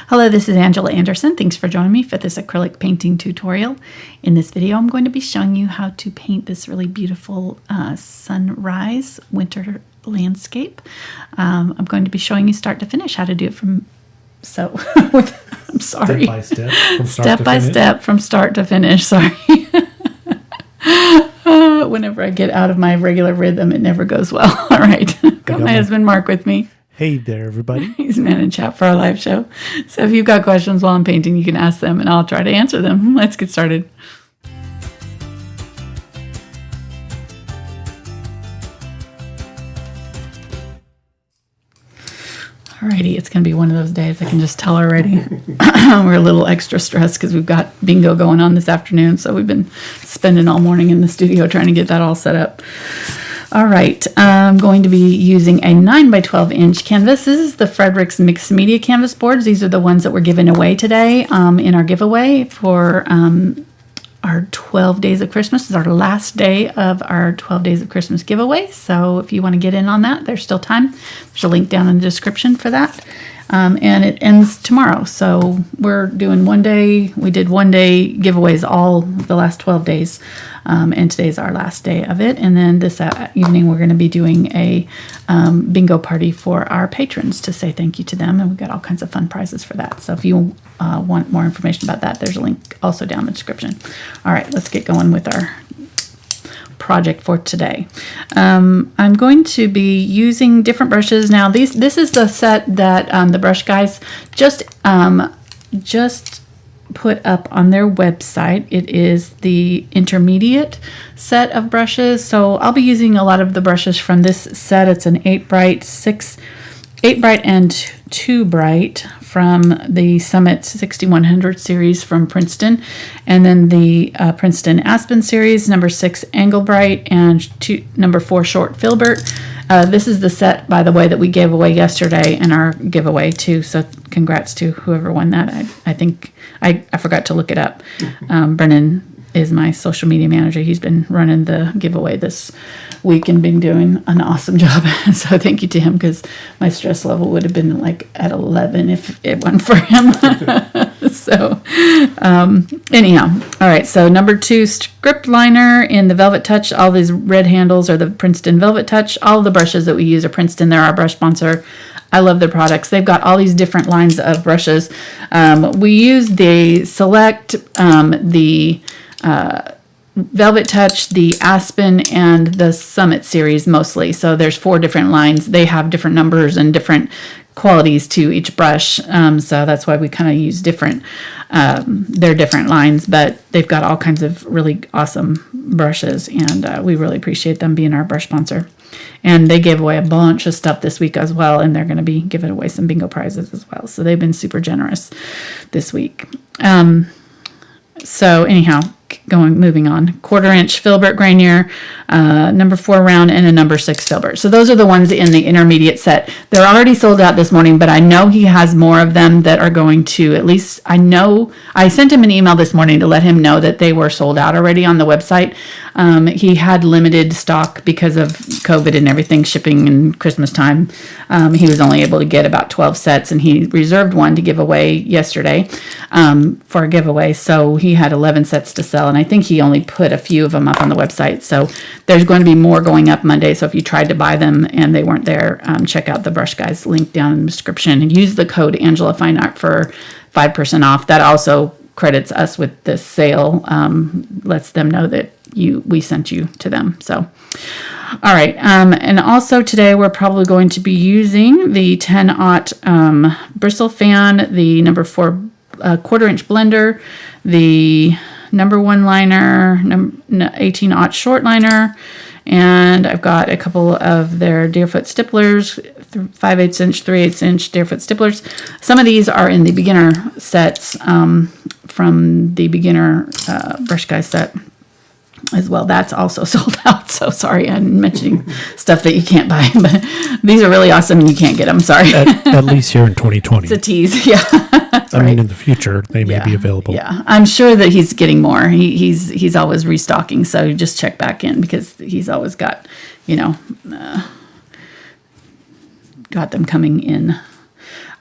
Hello, this is Angela Anderson. Thanks for joining me for this acrylic painting tutorial. In this video, I'm going to be showing you how to paint this really beautiful sunrise winter landscape. I'm going to be showing you start to finish how to do it I'm sorry. Step by step from start to finish. Sorry. Whenever I get out of my regular rhythm, it never goes well. All right. Got my husband Mark with me. Hey there, everybody. He's man in chat for our live show. So if you've got questions while I'm painting, you can ask them and I'll try to answer them. Let's get started. Alrighty, it's going to be one of those days. I can just tell already. We're a little extra stressed because we've got bingo going on this afternoon. So we've been spending all morning in the studio trying to get that all set up. All right, I'm going to be using a 9 by 12 inch canvas. This is the Fredrix mixed media canvas boards. These are the ones that we're giving away today in our giveaway for our 12 days of Christmas. This is our last day of our 12 days of Christmas giveaway. So if you want to get in on that, there's still time. There's a link down in the description for that. And it ends tomorrow. So we're doing one day. We did one day giveaways all the last 12 days. And today's our last day of it. And then this evening, we're going to be doing a bingo party for our patrons to say thank you to them. And we've got all kinds of fun prizes for that. So if you want more information about that, there's a link also down in the description. All right, let's get going with our project for today. I'm going to be using different brushes. Now, this is the set that the brush guys just put up on their website. It is the intermediate set of brushes. So I'll be using a lot of the brushes from this set. It's an 8 bright and 2 bright from the Summit 6100 series from Princeton, and then the Princeton Aspen series, number 6 Angle Bright and number 4 Short Filbert. This is the set, by the way, that we gave away yesterday in our giveaway too. So congrats to whoever won that. I think I forgot to look it up. Brennan is my social media manager. He's been running the giveaway this week and been doing an awesome job. So thank you to him, because my stress level would have been like at 11 if it wasn't for him. So anyhow, all right. So number 2 script liner in the VelvetTouch. All these red handles are the Princeton VelvetTouch. All the brushes that we use are Princeton. They're our brush sponsor. I love their products. They've got all these different lines of brushes. We use the Select, the VelvetTouch, the Aspen, and the Summit series mostly. So there's 4 different lines. They have different numbers and different qualities to each brush. So that's why we kind of use different, they're different lines, but they've got all kinds of really awesome brushes, and we really appreciate them being our brush sponsor. And they gave away a bunch of stuff this week as well, and they're going to be giving away some bingo prizes as well. So they've been super generous this week. So anyhow, moving on. 1/4 inch Filbert Grainier, number 4 round, and a number 6 Filbert. So those are the ones in the intermediate set. They're already sold out this morning, but I know he has more of them that are going to, at least I know, I sent him an email this morning to let him know that they were sold out already on the website. He had limited stock because of COVID and everything, shipping and Christmas time. He was only able to get about 12 sets, and he reserved one to give away yesterday for a giveaway. So he had 11 sets to sell, and I think he only put a few of them up on the website. So there's going to be more going up Monday. So if you tried to buy them and they weren't there, check out the Brush Guys link down in the description and use the code Angela Fine Art for 5% off. That also credits us with this sale, lets them know that we sent you to them. So all right, and also today we're probably going to be using the 10-aught Bristle fan, the number 4 1/4 inch blender, the number 1 liner, 18-aught short liner, and I've got a couple of their Deerfoot stipplers, 5/8 inch, 3/8 inch Deerfoot stipplers. Some of these are in the beginner sets from the beginner Brush Guy set as well. That's also sold out. So sorry, I'm mentioning stuff that you can't buy, but these are really awesome and you can't get them. Sorry. At least here in 2020. It's a tease. Yeah. I mean, in the future, they may be available. Yeah, I'm sure that he's getting more. He's always restocking, so just check back in because he's always got, got them coming in.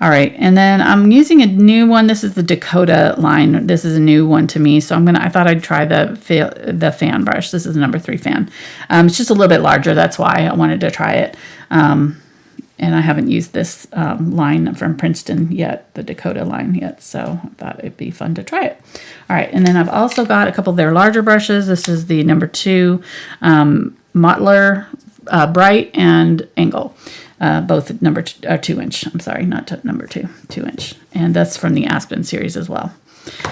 All right, and then I'm using a new one. This is the Dakota line. This is a new one to me, so I thought I'd try the fan brush. This is a number 3 fan. It's just a little bit larger. That's why I wanted to try it. And I haven't used this line from Princeton yet, the Dakota line yet, so I thought it'd be fun to try it. All right, and then I've also got a couple of their larger brushes. This is the number 2 Mottler Bright and Angle. Both number 2 inch. I'm sorry, not number 2, 2 inch. And that's from the Aspen series as well.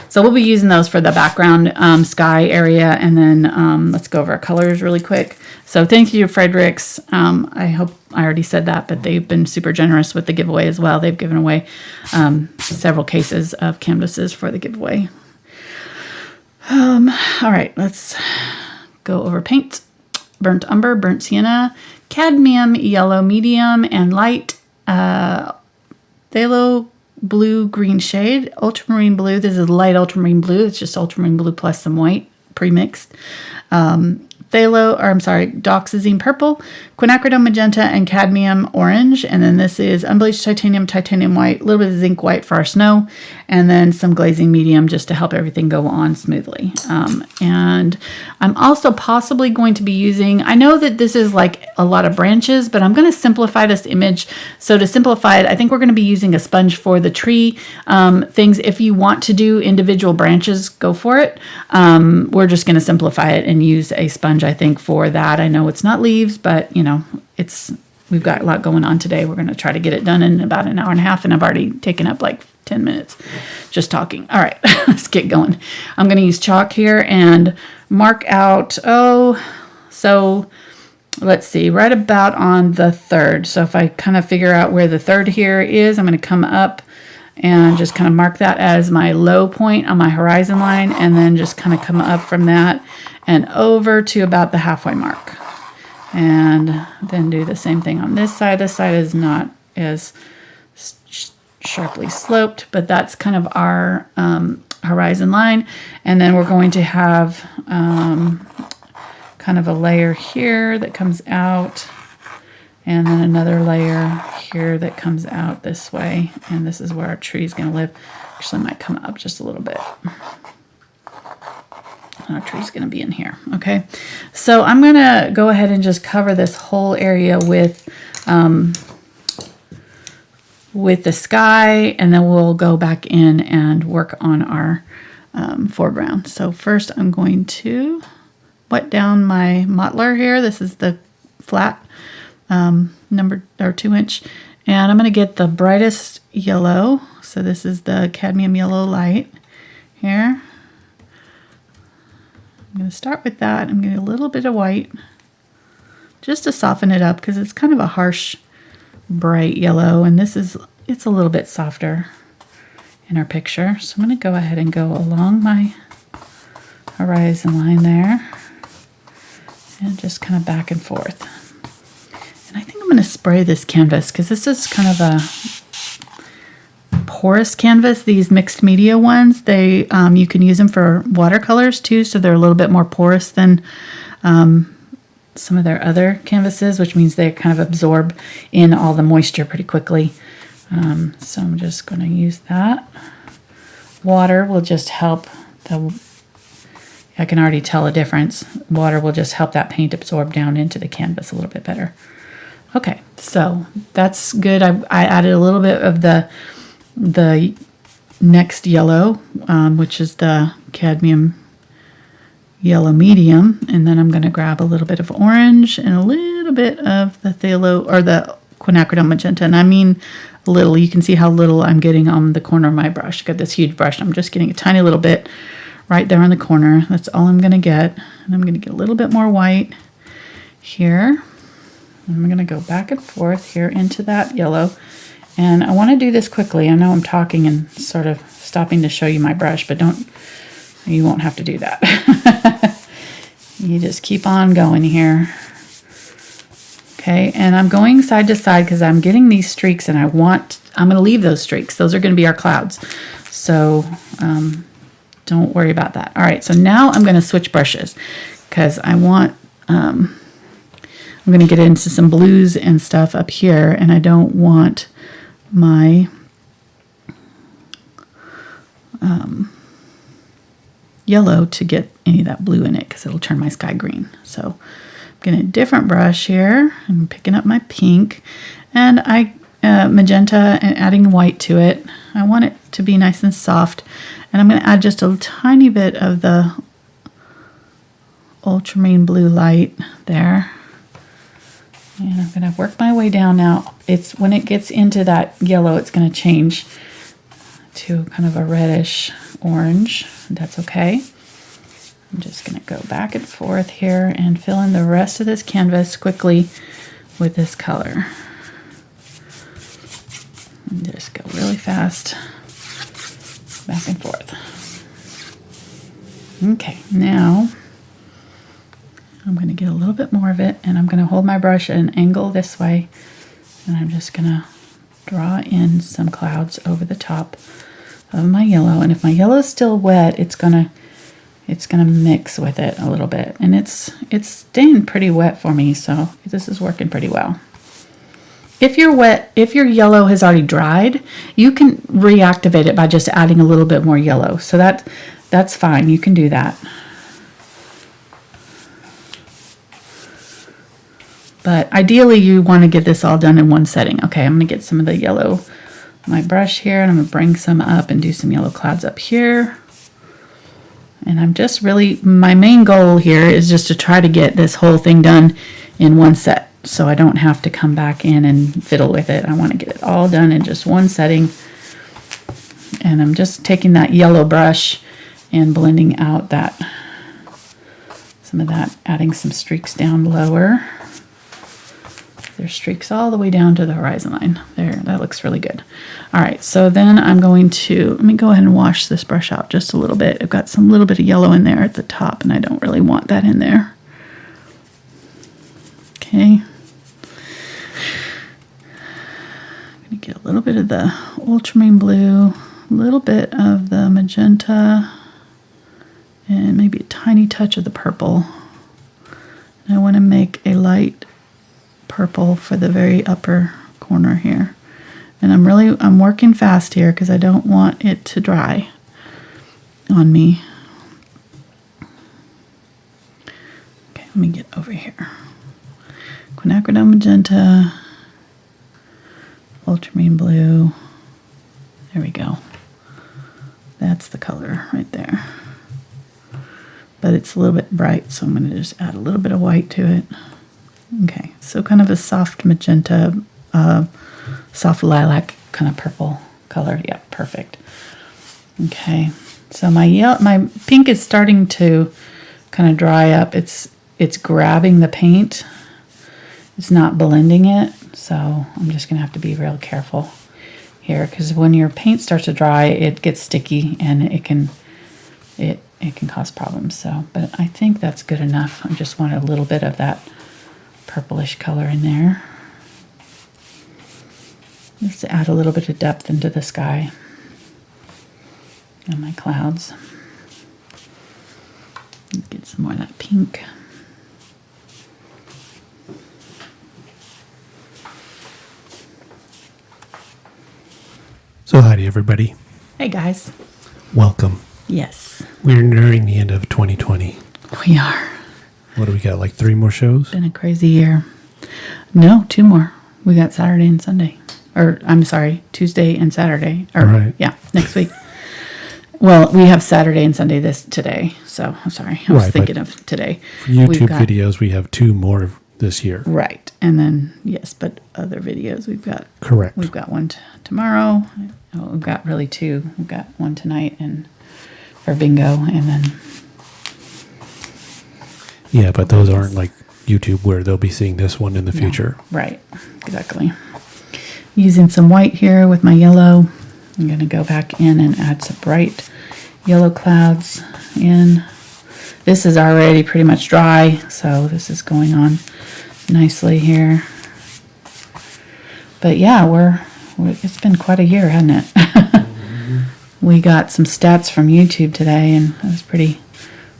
So we'll be using those for the background sky area. And then let's go over our colors really quick. So thank you, Fredrix. I hope I already said that, but they've been super generous with the giveaway as well. They've given away several cases of canvases for the giveaway. All right, let's go over paint. Burnt Umber, Burnt Sienna, Cadmium Yellow Medium and Light, Phthalo Blue Green shade, Ultramarine Blue. This is light Ultramarine Blue. It's just Ultramarine Blue plus some white pre-mixed. Dioxazine Purple, Quinacridone Magenta, and Cadmium Orange. And then this is Unbleached Titanium, Titanium White, a little bit of Zinc White for our snow, and then some glazing medium just to help everything go on smoothly. And I'm also possibly going to be using, I know that this is like a lot of branches, but I'm going to simplify this image. So to simplify it, I think we're going to be using a sponge for the tree things. If you want to do individual branches, go for it. We're just going to simplify it and use a sponge, I think, for that. I know it's not leaves, but you know, we've got a lot going on today. We're going to try to get it done in about an hour and a half, and I've already taken up like 10 minutes just talking. All right, let's get going. I'm going to use chalk here and mark out, so let's see, right about on the 3rd. So if I kind of figure out where the 3rd here is, I'm going to come up and just kind of mark that as my low point on my horizon line, and then just kind of come up from that and over to about the halfway mark. And then do the same thing on this side. This side is not as sharply sloped, but that's kind of our horizon line. And then we're going to have kind of a layer here that comes out, and then another layer here that comes out this way. And this is where our tree is going to live. Actually, I might come up just a little bit. Our tree's going to be in here. Okay, so I'm going to go ahead and just cover this whole area with the sky, and then we'll go back in and work on our foreground. So first I'm going to wet down my Mottler here. This is the flat 2 inch, and I'm going to get the brightest yellow. So this is the cadmium yellow light here. I'm going to start with that. I'm getting a little bit of white just to soften it up, because it's kind of a harsh bright yellow, and it's a little bit softer in our picture. So I'm going to go ahead and go along my horizon line there and just kind of back and forth. And I think I'm going to spray this canvas, because this is kind of a porous canvas. These mixed media ones, they you can use them for watercolors too, so they're a little bit more porous than some of their other canvases, which means they kind of absorb in all the moisture pretty quickly. So I'm just going to use that. Water will just help I can already tell a difference. Water will just help that paint absorb down into the canvas a little bit better. Okay, so that's good. I added a little bit of the next yellow, which is the cadmium yellow medium, and then I'm going to grab a little bit of orange and a little bit of the phthalo, or the Quinacridone Magenta. And I mean little. You can see how little I'm getting on the corner of my brush. I've got this huge brush. I'm just getting a tiny little bit right there on the corner. That's all I'm going to get. And I'm going to get a little bit more white here. I'm going to go back and forth here into that yellow. And I want to do this quickly. I know I'm talking and sort of stopping to show you my brush, but you won't have to do that. You just keep on going here. Okay, and I'm going side to side because I'm getting these streaks, and I'm going to leave those streaks. Those are going to be our clouds. So don't worry about that. All right, so now I'm going to switch brushes, because I want, I'm going to get into some blues and stuff up here, and I don't want my yellow to get any of that blue in it because it'll turn my sky green. So I'm getting a different brush here. I'm picking up my pink and magenta and adding white to it. I want it to be nice and soft, and I'm going to add just a tiny bit of the Ultramarine Blue light there. And I'm going to work my way down now. It's when it gets into that yellow, it's going to change to kind of a reddish orange. That's okay. I'm just going to go back and forth here and fill in the rest of this canvas quickly with this color. And just go really fast, back and forth. Okay, now I'm going to get a little bit more of it, and I'm going to hold my brush at an angle this way, and I'm just going to draw in some clouds over the top of my yellow. And if my yellow is still wet, it's gonna mix with it a little bit, and it's staying pretty wet for me, so this is working pretty well. If your yellow has already dried, you can reactivate it by just adding a little bit more yellow. So that's fine. You can do that. But ideally, you want to get this all done in one setting. Okay, I'm going to get some of the yellow on my brush here, and I'm going to bring some up and do some yellow clouds up here. And I'm just really, my main goal here is just to try to get this whole thing done in one set, so I don't have to come back in and fiddle with it. I want to get it all done in just one setting. And I'm just taking that yellow brush and blending out some of that, adding some streaks down lower. There's streaks all the way down to the horizon line. There, that looks really good. All right, so then I'm going to, let me go ahead and wash this brush out just a little bit. I've got some little bit of yellow in there at the top, and I don't really want that in there. Okay. I'm going to get a little bit of the ultramarine blue, a little bit of the magenta, and maybe a tiny touch of the purple. And I want to make a light purple for the very upper corner here. And I'm working fast here because I don't want it to dry on me. Okay, let me get over here. Quinacridone Magenta, Ultramarine Blue. There we go. That's the color right there. But it's a little bit bright, so I'm going to just add a little bit of white to it. Okay, so kind of a soft magenta, soft lilac kind of purple color. Yeah, perfect. Okay, so my pink is starting to kind of dry up. It's grabbing the paint. It's not blending it, so I'm just going to have to be real careful here, because when your paint starts to dry, it gets sticky and it can cause problems. So, but I think that's good enough. I just want a little bit of that purplish color in there, just to add a little bit of depth into the sky and my clouds. Get some more of that pink. So hi to everybody. Hey guys. Welcome. Yes. We're nearing the end of 2020. We are. What do we got, like 3 more shows? Been a crazy year. No, 2 more. We got Saturday and Sunday. Or, I'm sorry, Tuesday and Saturday. Or, right. Yeah, next week. Well, we have Saturday and Sunday today. So, I'm sorry. I was thinking of today. For YouTube videos, we have 2 more this year. Right. And then, yes, but other videos we've got. Correct. We've got one tomorrow. Oh, we've got really 2. We've got one tonight and for bingo, and then. Yeah, but those aren't like YouTube where they'll be seeing this one in the future. Right, exactly. Using some white here with my yellow. I'm going to go back in and add some bright yellow clouds in. This is already pretty much dry, so this is going on nicely here. But yeah, it's been quite a year, hasn't it? Mm-hmm. We got some stats from YouTube today, and it was pretty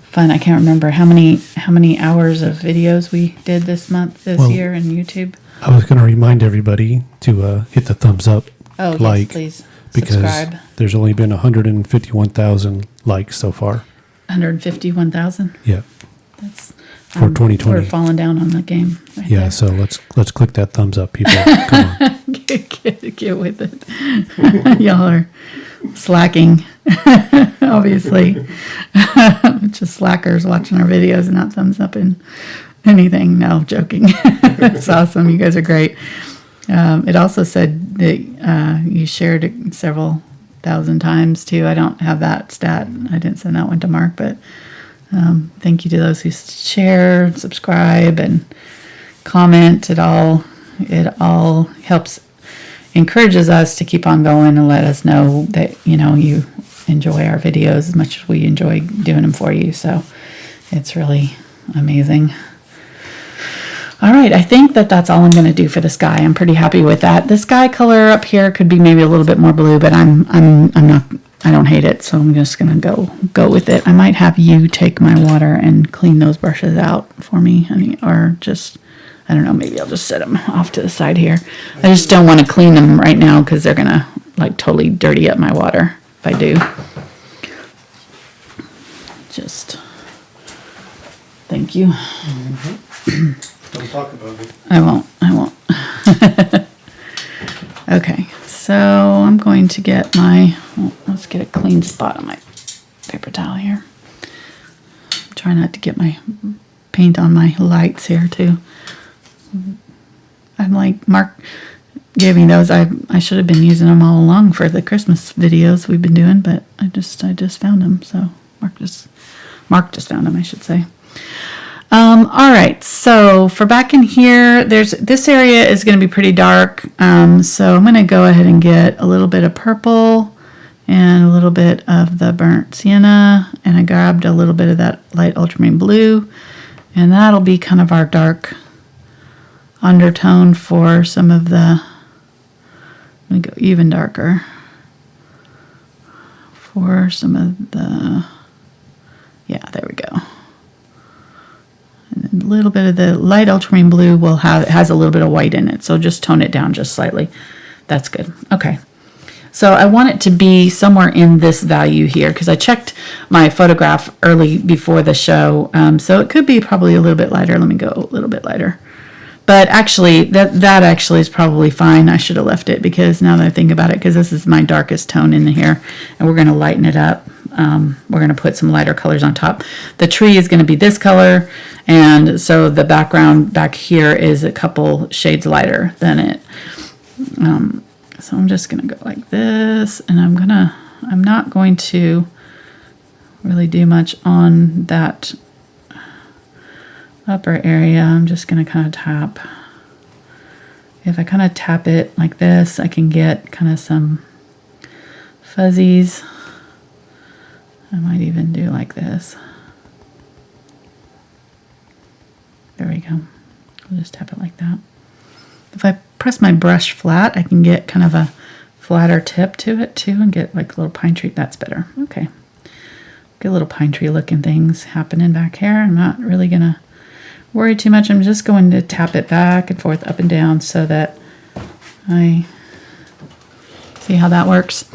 fun. I can't remember how many hours of videos we did this year in YouTube. I was going to remind everybody to hit the thumbs up, Oh, like, yes, please. because subscribe. there's only been 151,000 likes so far. 151,000. Yeah. That's For 2020. We're falling down on the game. Right Yeah, there. so let's click that thumbs up, people. Come on. Get with it. Y'all are slacking, obviously. Just slackers watching our videos and not thumbs up in anything. No, joking. It's awesome. You guys are great. It also said that you shared it several thousand times too. I don't have that stat. I didn't send that one to Mark, but thank you to those who share, subscribe, and comment. It all helps, encourages us to keep on going and let us know that you enjoy our videos as much as we enjoy doing them for you. So it's really amazing. All right, I think that's all I'm going to do for the sky. I'm pretty happy with that. The sky color up here could be maybe a little bit more blue, but I'm not. I don't hate it, so I'm just going to go with it. I might have you take my water and clean those brushes out for me, honey, or just, I don't know, maybe I'll just set them off to the side here. I just don't want to clean them right now because they're going to like totally dirty up my water if I do. Just, thank you. Mm-hmm. Don't talk about it. I won't. Okay, so I'm going to get let's get a clean spot on my paper towel here. Try not to get my paint on my lights here too. I'm like, Mark gave me those. I should have been using them all along for the Christmas videos we've been doing, but I just found them. So Mark just found them, I should say. All right, so for back in here, this area is going to be pretty dark. So I'm going to go ahead and get a little bit of purple and a little bit of the burnt sienna, and I grabbed a little bit of that light ultramarine blue, and that'll be kind of our dark undertone for some of the, I'm going to go even darker for some of the, yeah, there we go. And a little bit of the light ultramarine blue has a little bit of white in it, so just tone it down just slightly. That's good. Okay. So I want it to be somewhere in this value here because I checked my photograph early before the show. So it could be probably a little bit lighter. Let me go a little bit lighter. But actually, that actually is probably fine. I should have left it because now that I think about it, because this is my darkest tone in here, and we're going to lighten it up. We're going to put some lighter colors on top. The tree is going to be this color, and so the background back here is a couple shades lighter than it. So I'm just going to go like this, and I'm not going to really do much on that upper area. I'm just going to kind of tap. If I kind of tap it like this, I can get kind of some fuzzies. I might even do like this. There we go. I'll just tap it like that. If I press my brush flat, I can get kind of a flatter tip to it too and get like a little pine tree. That's better. Okay. Get little pine tree looking things happening back here. I'm not really going to worry too much. I'm just going to tap it back and forth, up and down, so that I see how that works.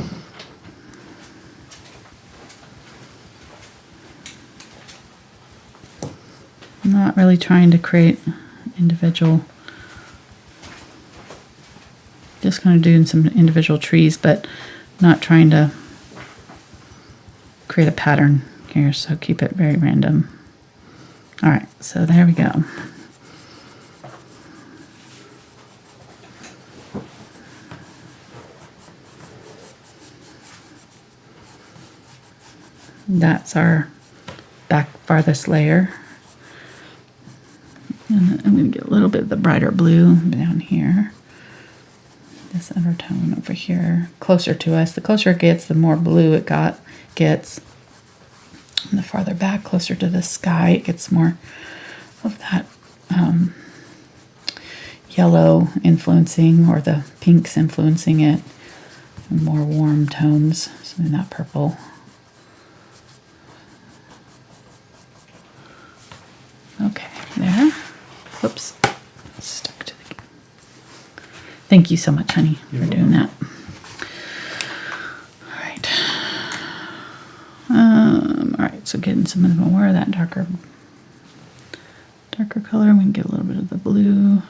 I'm not really trying to create individual, just kind of doing some individual trees, but not trying to create a pattern here, so keep it very random. All right, so there we go. That's our back farthest layer. And I'm going to get a little bit of the brighter blue down here. This undertone over here, closer to us. The closer it gets, the more blue it gets. And the farther back, closer to the sky, it gets more of that yellow influencing, or the pinks influencing it. And more warm tones, so in that purple. Okay, there. Whoops. Stuck to the... Thank you so much, honey, for doing that. So getting some more of that darker color. We can get a little bit of the blue, a little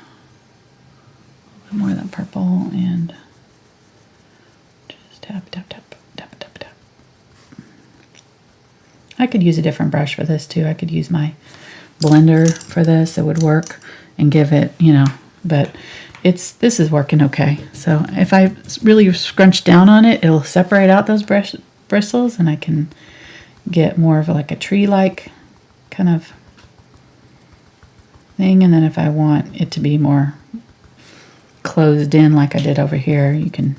bit more of that purple, and just tap, tap, tap, tap, tap, tap. I could use a different brush for this too. I could use my blender for this. It would work and give it, you know, but this is working okay. So if I really scrunch down on it, it'll separate out those bristles, and I can get more of like a tree-like kind of thing. And then if I want it to be more closed in like I did over here, you can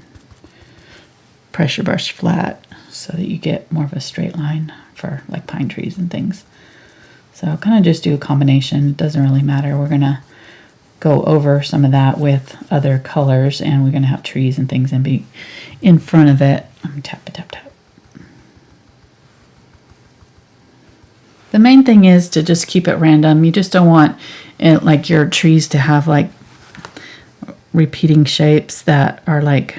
pressure brush flat so that you get more of a straight line for like pine trees and things. So kind of just do a combination. It doesn't really matter. We're gonna go over some of that with other colors, and we're gonna have trees and things and be in front of it. Let me tap, tap, tap. The main thing is to just keep it random. You just don't want it, like your trees to have like repeating shapes that are like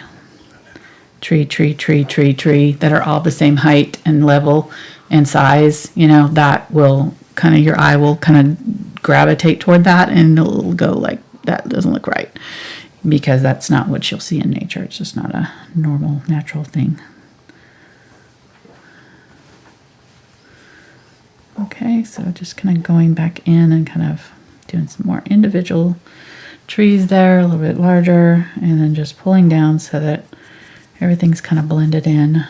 tree, tree, tree, tree, tree, that are all the same height and level and size. You know, that will kind of, your eye will kind of gravitate toward that, and it'll go like, that doesn't look right, because that's not what you'll see in nature. It's just not a normal, natural thing. Okay, so just kind of going back in and kind of doing some more individual trees there, a little bit larger, and then just pulling down so that everything's kind of blended in.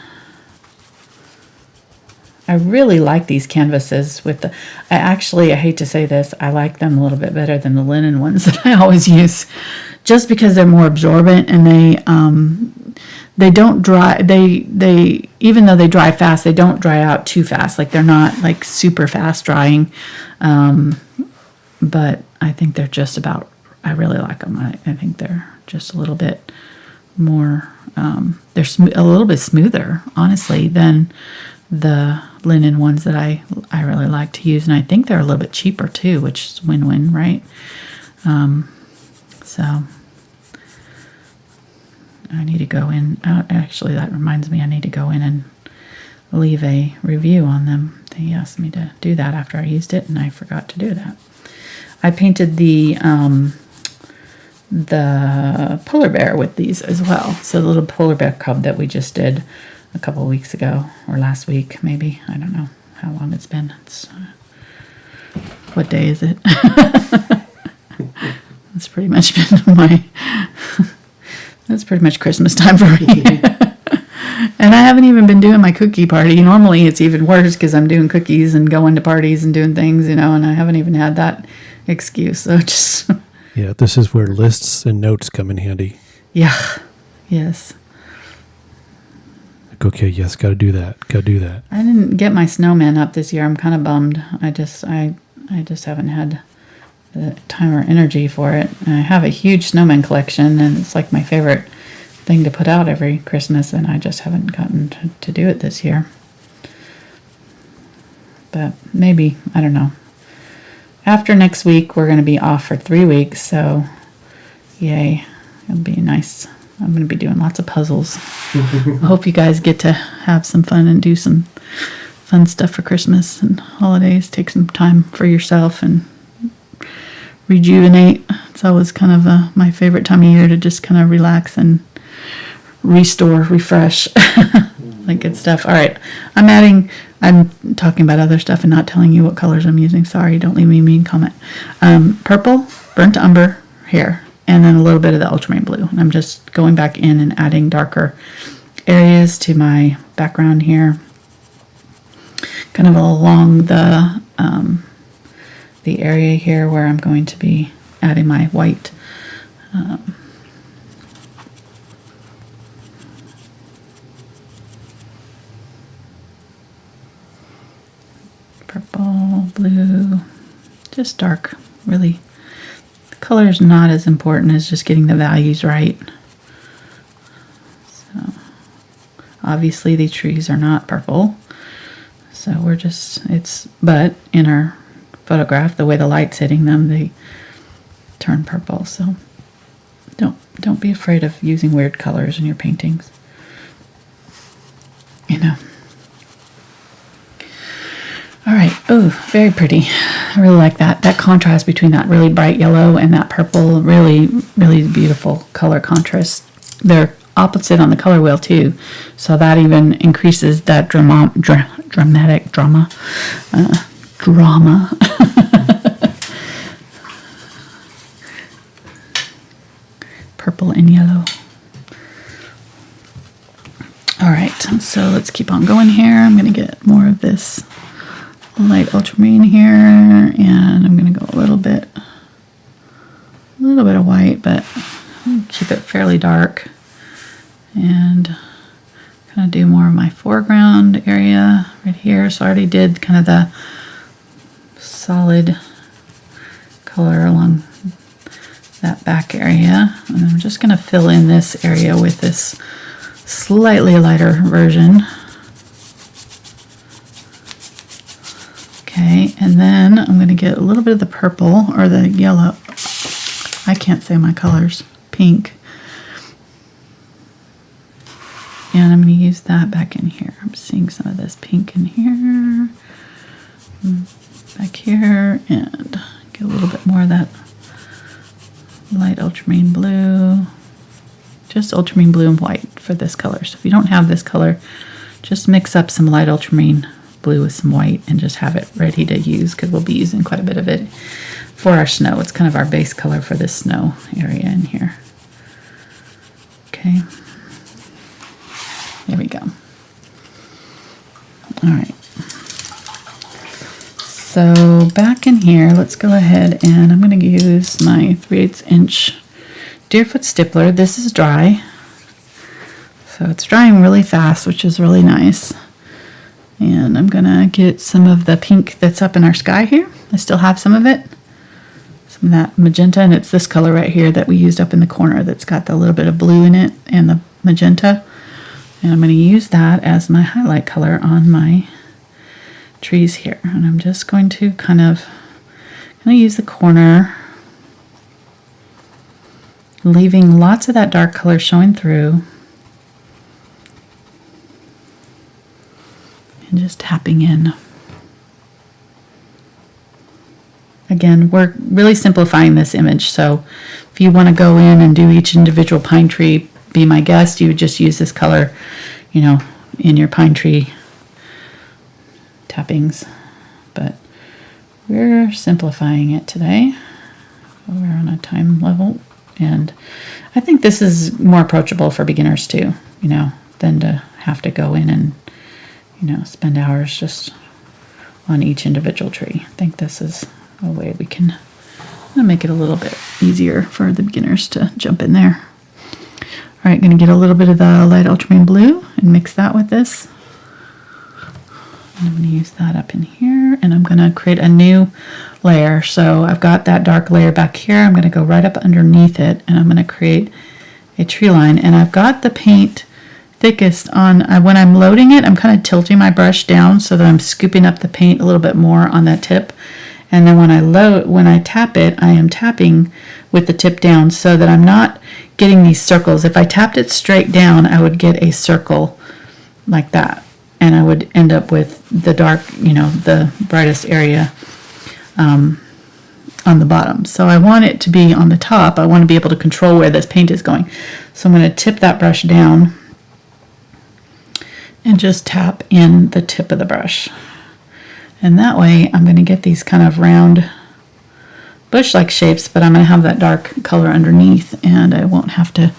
I really like these canvases with the, I hate to say this, I like them a little bit better than the linen ones that I always use, just because they're more absorbent, and they don't dry, they even though they dry fast, they don't dry out too fast. Like, they're not like super fast drying, but I think they're just about, I really like them. I think they're just a little bit more, they're a little bit smoother, honestly, than the linen ones that I really like to use. And I think they're a little bit cheaper too, which is win-win, right? So I need to go in, actually that reminds me, I need to go in and leave a review on them. They asked me to do that after I used it, and I forgot to do that. I painted the polar bear with these as well. So the little polar bear cub that we just did a couple of weeks ago, or last week maybe. I don't know how long it's been. It's what day is it? It's pretty much been that's pretty much Christmas time for me. And I haven't even been doing my cookie party. Normally it's even worse because I'm doing cookies and going to parties and doing things, you know, and I haven't even had that excuse. So just yeah, this is where lists and notes come in handy. Yeah. Yes. Like, okay, yes, got to do that. Got to do that. I didn't get my snowman up this year. I'm kind of bummed. I just haven't had the time or energy for it. And I have a huge snowman collection, and it's like my favorite thing to put out every Christmas, and I just haven't gotten to do it this year. But maybe, I don't know. After next week, we're going to be off for 3 weeks, so yay. It'll be nice. I'm going to be doing lots of puzzles. I hope you guys get to have some fun and do some fun stuff for Christmas and holidays. Take some time for yourself and rejuvenate. It's always kind of my favorite time of year to just kind of relax and restore, refresh, like good stuff. All right, I'm talking about other stuff and not telling you what colors I'm using. Sorry, don't leave me a mean comment. Purple, burnt umber here, and then a little bit of the ultramarine blue. And I'm just going back in and adding darker areas to my background here, kind of along the area here where I'm going to be adding my white. Purple, blue, just dark, really. The color is not as important as just getting the values right. So, obviously these trees are not purple. So we're just, but in our photograph, the way the light's hitting them, they turn purple. So don't be afraid of using weird colors in your paintings. You know. Oh, very pretty. I really like that. That contrast between that really bright yellow and that purple, really, really beautiful color contrast. They're opposite on the color wheel too, so that even increases that dramatic drama. Purple and yellow. All right, so let's keep on going here. I'm going to get more of this light ultramarine here, and I'm going to go a little bit of white, but keep it fairly dark, and kind of do more of my foreground area right here. So I already did kind of the solid color along that back area, and I'm just going to fill in this area with this slightly lighter version. Okay, and then I'm going to get a little bit of the purple or the yellow. I can't say my colors. Pink. And I'm going to use that back in here. I'm seeing some of this pink in here, back here, and get a little bit more of that light ultramarine blue. Just ultramarine blue and white for this color. So if you don't have this color, just mix up some light ultramarine blue with some white and just have it ready to use, because we'll be using quite a bit of it for our snow. It's kind of our base color for this snow area in here. Okay. There we go. All right. So back in here, let's go ahead and I'm going to use my 3/8 inch Deerfoot Stippler. This is dry. So it's drying really fast, which is really nice. And I'm going to get some of the pink that's up in our sky here. I still have some of it. Some of that magenta, and it's this color right here that we used up in the corner that's got the little bit of blue in it and the magenta. And I'm going to use that as my highlight color on my trees here. And I'm just going to kind of use the corner, leaving lots of that dark color showing through. And just tapping in. Again, we're really simplifying this image, so if you want to go in and do each individual pine tree, be my guest, you would just use this color, you know, in your pine tree tappings. But we're simplifying it today. We're on a time level, and I think this is more approachable for beginners too, you know, than to have to go in and, you know, spend hours just on each individual tree. I think this is a way we can make it a little bit easier for the beginners to jump in there. All right, going to get a little bit of the light ultramarine blue and mix that with this. And I'm going to use that up in here, and I'm going to create a new layer. So I've got that dark layer back here. I'm going to go right up underneath it, and I'm going to create a tree line. And I've got the paint thickest on, when I'm loading it, I'm kind of tilting my brush down so that I'm scooping up the paint a little bit more on that tip. And then when I tap it, I am tapping with the tip down so that I'm not getting these circles. If I tapped it straight down, I would get a circle like that. And I would end up with the dark, you know, the brightest area on the bottom. So I want it to be on the top. I want to be able to control where this paint is going. So I'm going to tip that brush down and just tap in the tip of the brush. And that way I'm going to get these kind of round bush-like shapes, but I'm going to have that dark color underneath, and I won't have to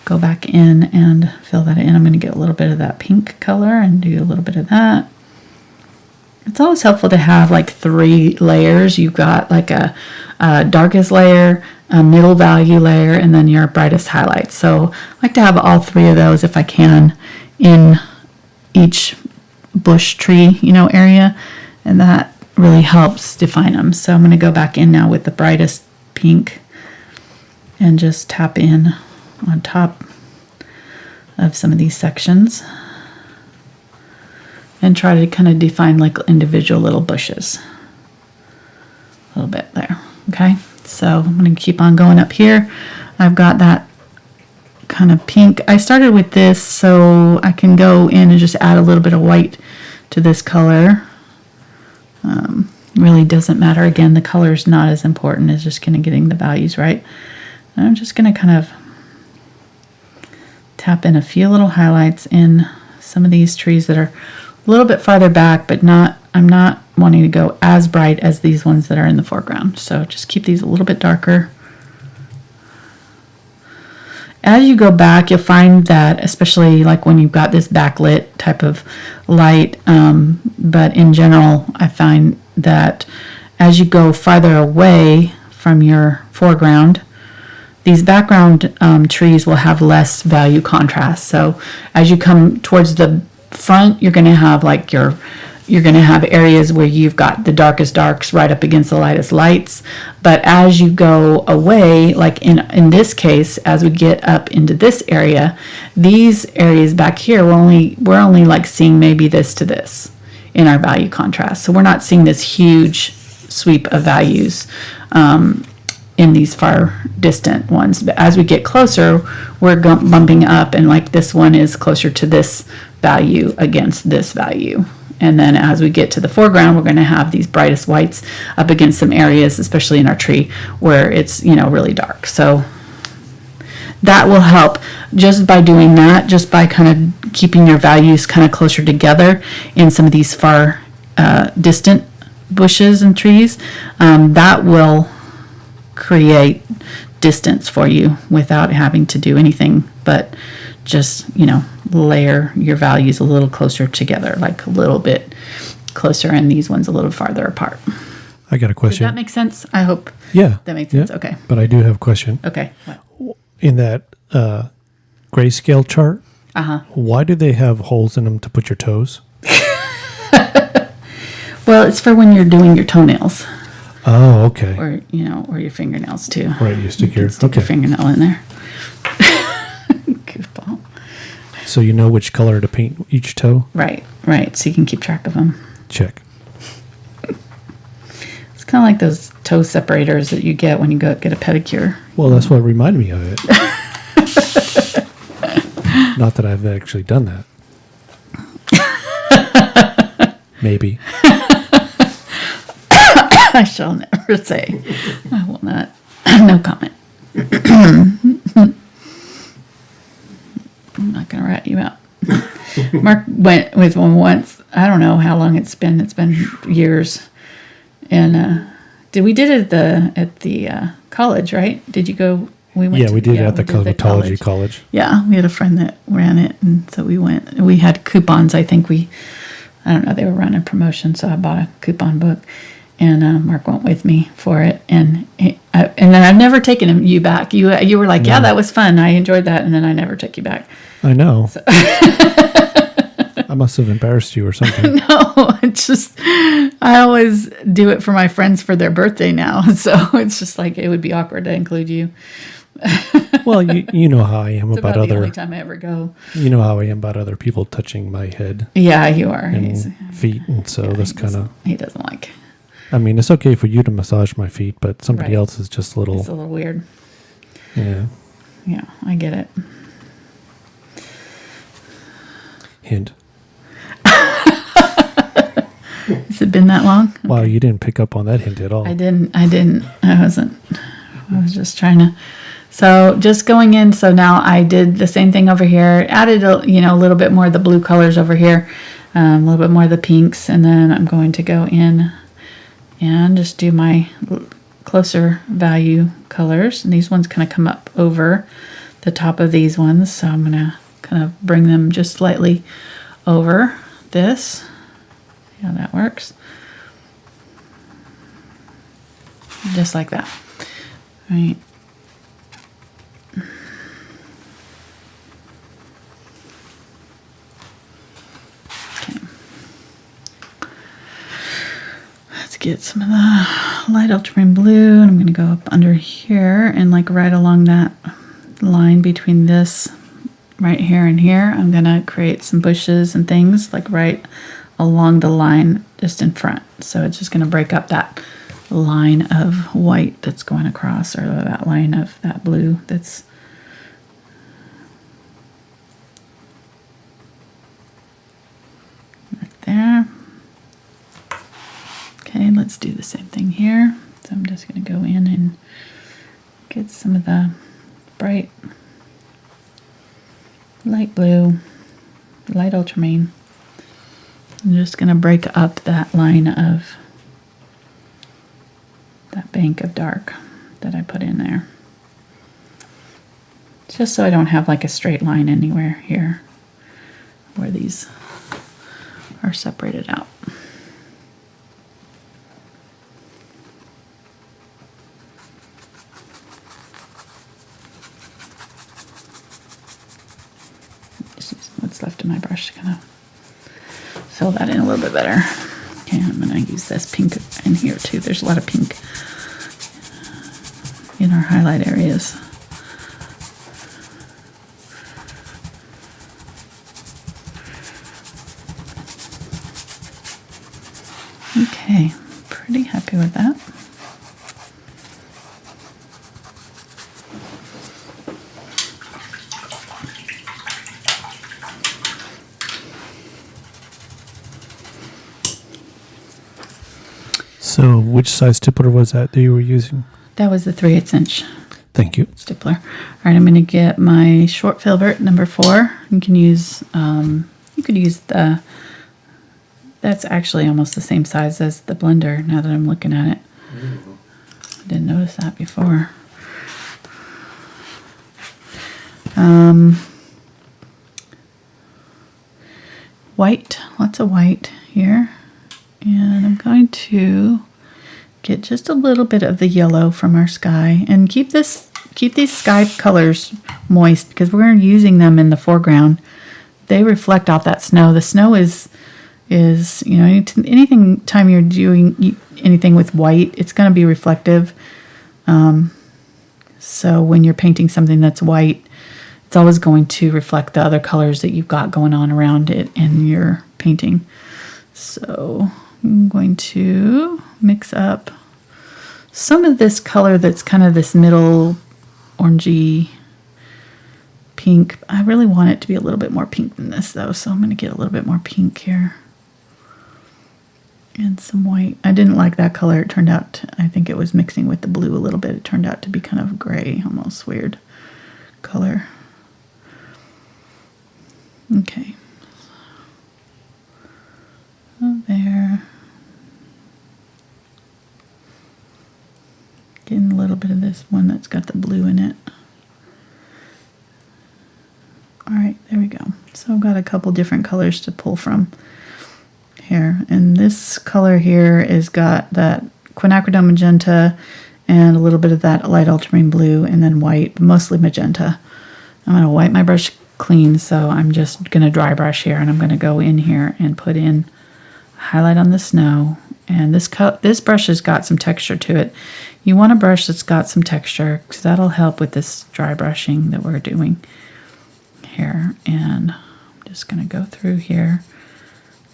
go back in and fill that in. I'm going to get a little bit of that pink color and do a little bit of that. It's always helpful to have like 3 layers. You've got like a darkest layer, a middle value layer, and then your brightest highlights. So I like to have all 3 of those if I can in each bush tree, you know, area, and that really helps define them. So I'm going to go back in now with the brightest pink and just tap in on top of some of these sections and try to kind of define like individual little bushes a little bit there. Okay, so I'm going to keep on going up here. I've got that kind of pink. I started with this so I can go in and just add a little bit of white to this color. Really doesn't matter. Again, the color is not as important as just kind of getting the values right. And I'm just going to kind of tap in a few little highlights in some of these trees that are a little bit farther back, but I'm not wanting to go as bright as these ones that are in the foreground. So just keep these a little bit darker. As you go back, you'll find that, especially like when you've got this backlit type of light, but in general, I find that as you go farther away from your foreground, these background trees will have less value contrast. So as you come towards the front, you're going to have like you're going to have areas where you've got the darkest darks right up against the lightest lights. But as you go away, like in this case, as we get up into this area, these areas back here, we're only like seeing maybe this to this in our value contrast. So we're not seeing this huge sweep of values in these far distant ones. But as we get closer, we're bumping up, and like this one is closer to this value against this value. And then as we get to the foreground, we're going to have these brightest whites up against some areas, especially in our tree, where it's, really dark. So that will help just by doing that, just by kind of keeping your values kind of closer together in some of these far distant bushes and trees. That will create distance for you without having to do anything but just, layer your values a little closer together, like a little bit closer, and these ones a little farther apart. I got a Does question. that make sense? I hope Yeah. that makes sense. Yeah. Okay. But I do have a question. Okay. In that grayscale chart, Uh-huh. why do they have holes in them to put your toes? Well, it's for when you're doing your toenails Oh, okay. or your fingernails too. Right, you stick your Stick your fingernail in there. Goofball. So you know which color to paint each toe? Right. So you can keep track of them. Check. It's kind of like those toe separators that you get when you go get a pedicure. Well, that's what reminded me of it. Not that I've actually done that. Maybe. I shall never say. I will not. No comment. I'm not going to rat you out. Mark went with one once. I don't know how long it's been. It's been years. And we did it at the college, right? Did you go? We We did it at the cosmetology college. Yeah, we had a friend that ran it, and so we went. We had coupons. I think I don't know, they were running promotion, so I bought a coupon book, and Mark went with me for it, and then I've never taken you back. You were like, yeah, that was fun. I enjoyed that, and then I never took you back. I know. So. I must have embarrassed you or something. No, it's just I always do it for my friends for their birthday now, so it's just like it would be awkward to include you. Well, you know how I am It's about the other. only time I ever go. You know how I am about other people touching my head Yeah, you are. and feet, and so that's kind of. He doesn't like. I mean, it's okay for you to massage my feet, but somebody Right. else is just a little. It's a little weird. Yeah. Yeah, I get it. Hint. Has it been that long? Wow, you didn't pick up on that hint at all. I didn't. I was just trying to. So just going in. So now I did the same thing over here. Added a little bit more of the blue colors over here, a little bit more of the pinks, and then I'm going to go in and just do my closer value colors. And these ones kind of come up over the top of these ones. So I'm going to kind of bring them just slightly over this. See how that works. Just like that. All right. Okay. Let's get some of the light ultramarine blue, and I'm going to go up under here and like right along that line between this right here and here. I'm going to create some bushes and things like right along the line just in front. So it's just going to break up that line of white that's going across, or that line of that blue that's right there. let's do the same thing here. So I'm just going to go in and get some of the bright light blue, light ultramarine. I'm just going to break up that line of that bank of dark that I put in there. Just so I don't have like a straight line anywhere here where these are separated out. Just use what's left of my brush to kind of fill that in a little bit better. Okay, I'm going to use this pink in here too. There's a lot of pink in our highlight areas. Okay, pretty happy with that. So which size stippler was that you were using? That was the 3/8 inch Thank you. stippler. All right, I'm going to get my short filbert number 4. You can use, you could use the, that's actually almost the same size as the blender now that I'm looking at it. I didn't notice that before. White, lots of white here. And I'm going to get just a little bit of the yellow from our sky and keep these sky colors moist because we're using them in the foreground. They reflect off that snow. The snow is you know, anything time you're doing anything with white, it's going to be reflective. So when you're painting something that's white, it's always going to reflect the other colors that you've got going on around it in your painting. So I'm going to mix up some of this color that's kind of this middle orangey pink. I really want it to be a little bit more pink than this though, so I'm going to get a little bit more pink here. And some white. I didn't like that color. It turned out, I think it was mixing with the blue a little bit. It turned out to be kind of gray, almost weird color. Okay. Oh, there. Getting a little bit of this one that's got the blue in it. All right, there we go. So I've got a couple different colors to pull from here. And this color here is got that Quinacridone Magenta and a little bit of that light ultramarine blue and then white, mostly magenta. I'm going to wipe my brush clean, so I'm just going to dry brush here, and I'm going to go in here and put in highlight on the snow. And this brush has got some texture to it. You want a brush that's got some texture because that'll help with this dry brushing that we're doing here. And I'm just going to go through here.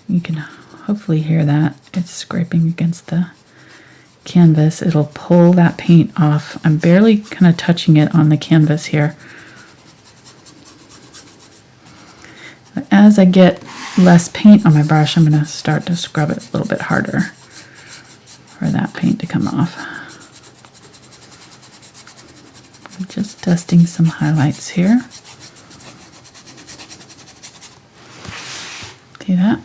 You can hopefully hear that. It's scraping against the canvas. It'll pull that paint off. I'm barely kind of touching it on the canvas here. As I get less paint on my brush, I'm going to start to scrub it a little bit harder for that paint to come off. I'm just dusting some highlights here. See that?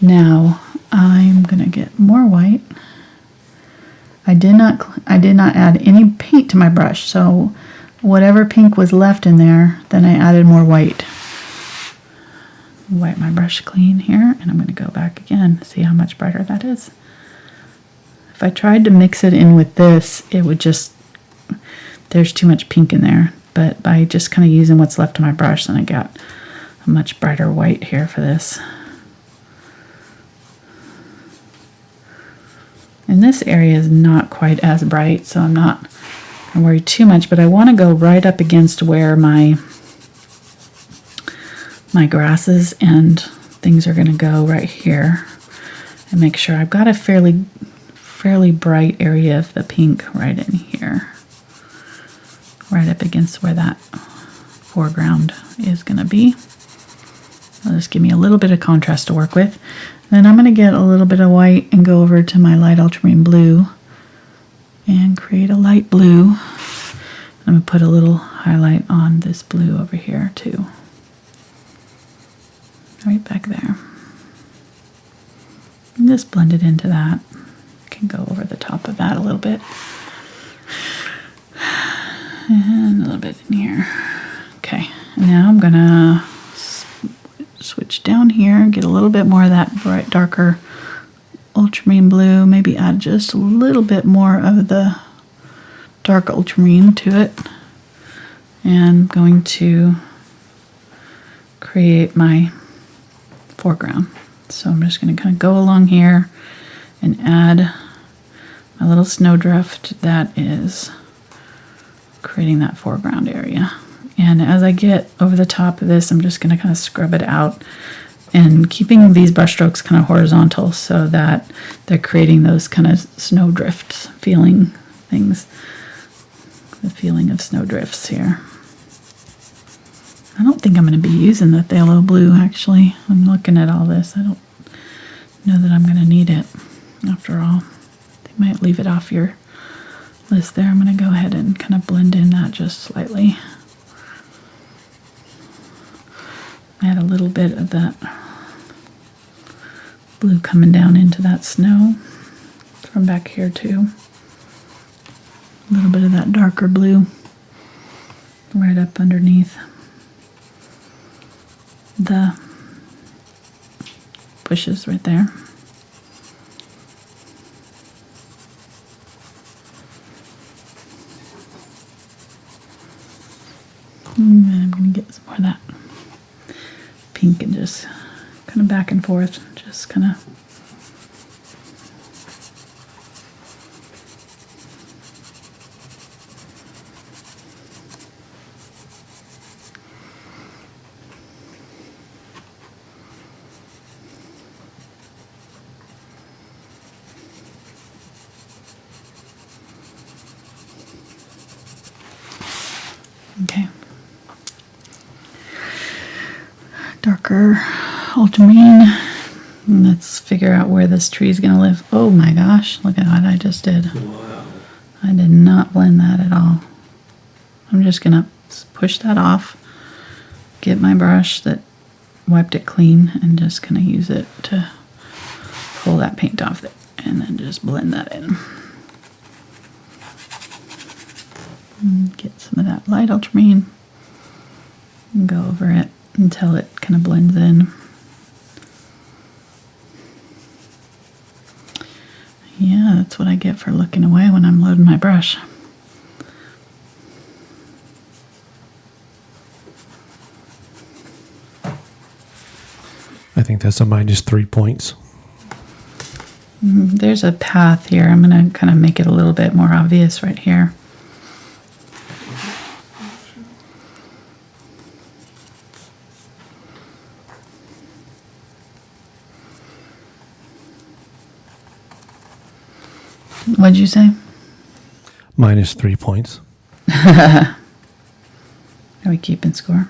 Now I'm going to get more white. I did not add any paint to my brush, so whatever pink was left in there, then I added more white. Wipe my brush clean here, and I'm going to go back again, see how much brighter that is. If I tried to mix it in with this, it would just, there's too much pink in there. But by just kind of using what's left of my brush, then I got a much brighter white here for this. And this area is not quite as bright, so I'm not going to worry too much, but I want to go right up against where my grasses and things are going to go right here, and make sure I've got a fairly bright area of the pink right in here, right up against where that foreground is going to be. That'll just give me a little bit of contrast to work with. Then I'm going to get a little bit of white and go over to my light ultramarine blue and create a light blue. I'm going to put a little highlight on this blue over here too. Right back there. And just blend it into that. Can go over the top of that a little bit. And a little bit in here. Okay, now I'm gonna switch down here, get a little bit more of that bright, darker ultramarine blue, maybe add just a little bit more of the dark ultramarine to it. And I'm going to create my foreground. So I'm just going to kind of go along here and add my little snowdrift that is creating that foreground area. And as I get over the top of this, I'm just going to kind of scrub it out and keeping these brush strokes kind of horizontal so that they're creating those kind of snowdrifts feeling things, the feeling of snowdrifts here. I don't think I'm going to be using the phthalo blue, actually. I'm looking at all this. I don't know that I'm going to need it after all. They might leave it off your list there. I'm going to go ahead and kind of blend in that just slightly. Add a little bit of that blue coming down into that snow from back here too. A little bit of that darker blue right up underneath the bushes right there. And then I'm going to get some more of that pink and just kind of back and forth, just kind of okay. Darker ultramarine. And let's figure out where this tree is going to live. Oh my gosh, look at what I just did. Wow. I did not blend that at all. I'm just going to push that off, get my brush that wiped it clean, and just kind of use it to pull that paint off there, and then just blend that in. And get some of that light ultramarine and go over it until it kind of blends in. Yeah, that's what I get for looking away when I'm loading my brush. I think that's a -3 points. There's a path here. I'm going to kind of make it a little bit more obvious right here. What'd you say? -3 points. Are we keeping score?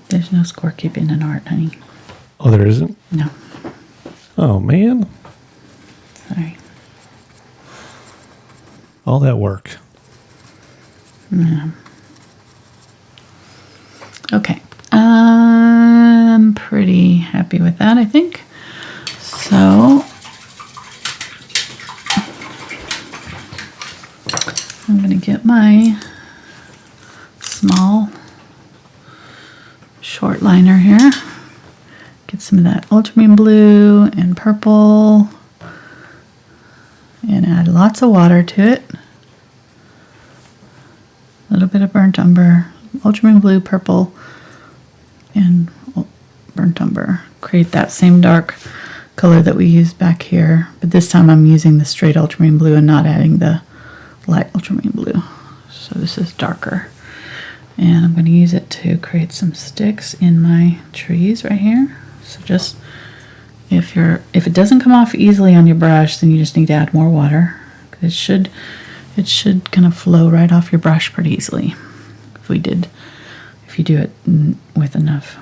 There's no score keeping in art, honey. Oh, there isn't? No. Oh, man. Sorry. All that work. Yeah. Okay. I'm pretty happy with that, I think. So I'm going to get my small short liner here. Get some of that ultramarine blue and purple and add lots of water to it. A little bit of burnt umber, ultramarine blue, purple, and burnt umber. Create that same dark color that we used back here, but this time I'm using the straight ultramarine blue and not adding the light ultramarine blue. So this is darker. And I'm going to use it to create some sticks in my trees right here. So just if it doesn't come off easily on your brush, then you just need to add more water. It should kind of flow right off your brush pretty easily if you do it with enough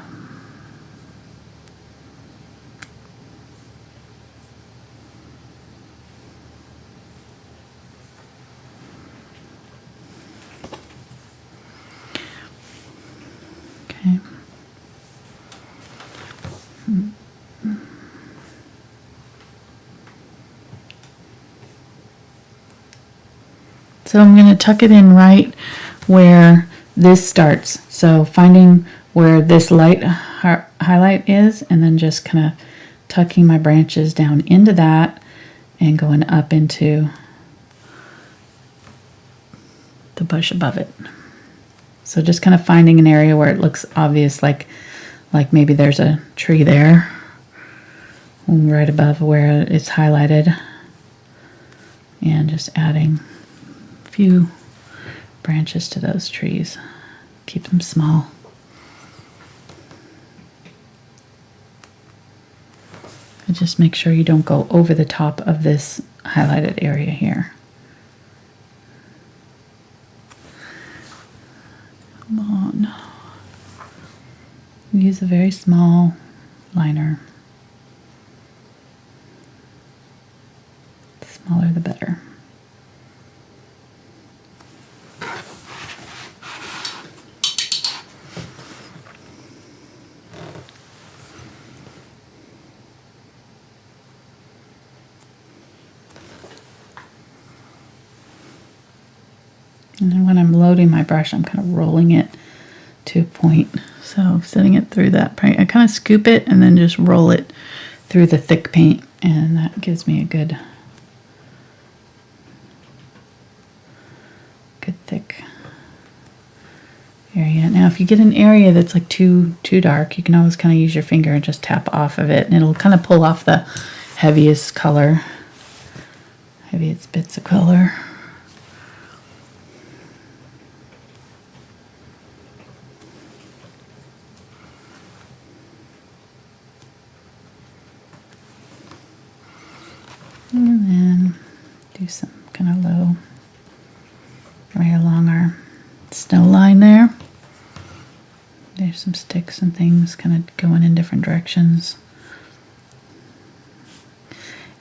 Okay. So I'm going to tuck it in right where this starts. So finding where this light highlight is, and then just kind of tucking my branches down into that and going up into the bush above it. So just kind of finding an area where it looks obvious, like maybe there's a tree there right above where it's highlighted, and just adding a few branches to those trees. Keep them small. And just make sure you don't go over the top of this highlighted area here. Come on. Use a very small liner. The smaller the better. And then when I'm loading my brush, I'm kind of rolling it to a point. So setting it through that paint, I kind of scoop it and then just roll it through the thick paint, and that gives me a good thick area. Now if you get an area that's like too dark, you can always kind of use your finger and just tap off of it, and it'll kind of pull off the heaviest bits of color. And then do some kind of low right along our snow line there. There's some sticks and things kind of going in different directions.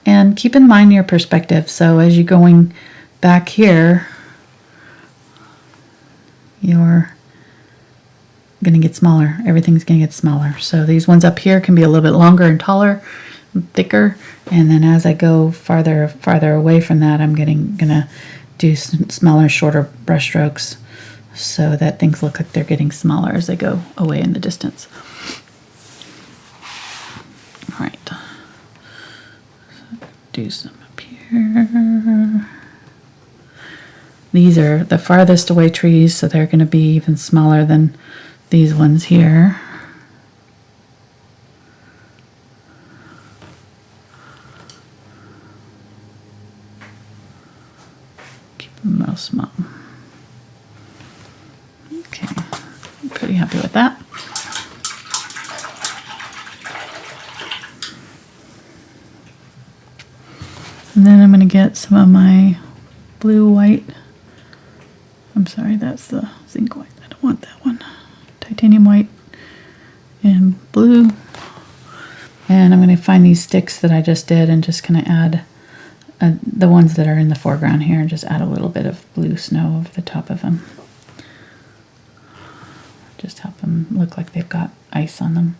And keep in mind your perspective. So as you're going back here, you're going to get smaller. Everything's going to get smaller. So these ones up here can be a little bit longer and taller, thicker, and then as I go farther away from that, I'm gonna do some smaller, shorter brush strokes so that things look like they're getting smaller as they go away in the distance. All right, so do some up here. These are the farthest away trees, so they're going to be even smaller than these ones here. Real small. Okay, I'm pretty happy with that. And then I'm going to get some of my blue white. I'm sorry, that's the zinc white. I don't want that one. Titanium white and blue. And I'm going to find these sticks that I just did and just kind of add the ones that are in the foreground here, and just add a little bit of blue snow over the top of them. Just help them look like they've got ice on them.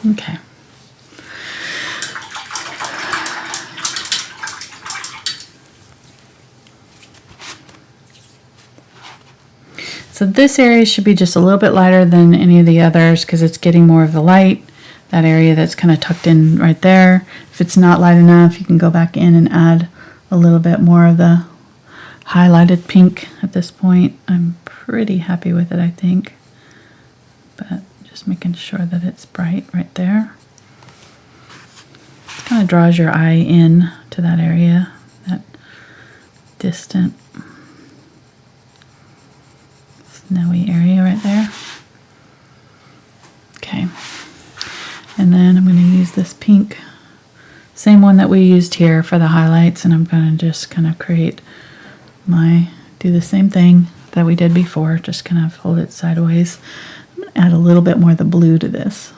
Okay. So this area should be just a little bit lighter than any of the others because it's getting more of the light. That area that's kind of tucked in right there. If it's not light enough, you can go back in and add a little bit more of the highlighted pink at this point. I'm pretty happy with it, I think. But just making sure that it's bright right there. Kind of draws your eye in to that area, that distant snowy area right there. Okay, and then I'm going use this pink, same one that we used here for the highlights, and I'm going to just kind of do the same thing that we did before, just kind of hold it sideways. I'm going to add a little bit more of the blue to this.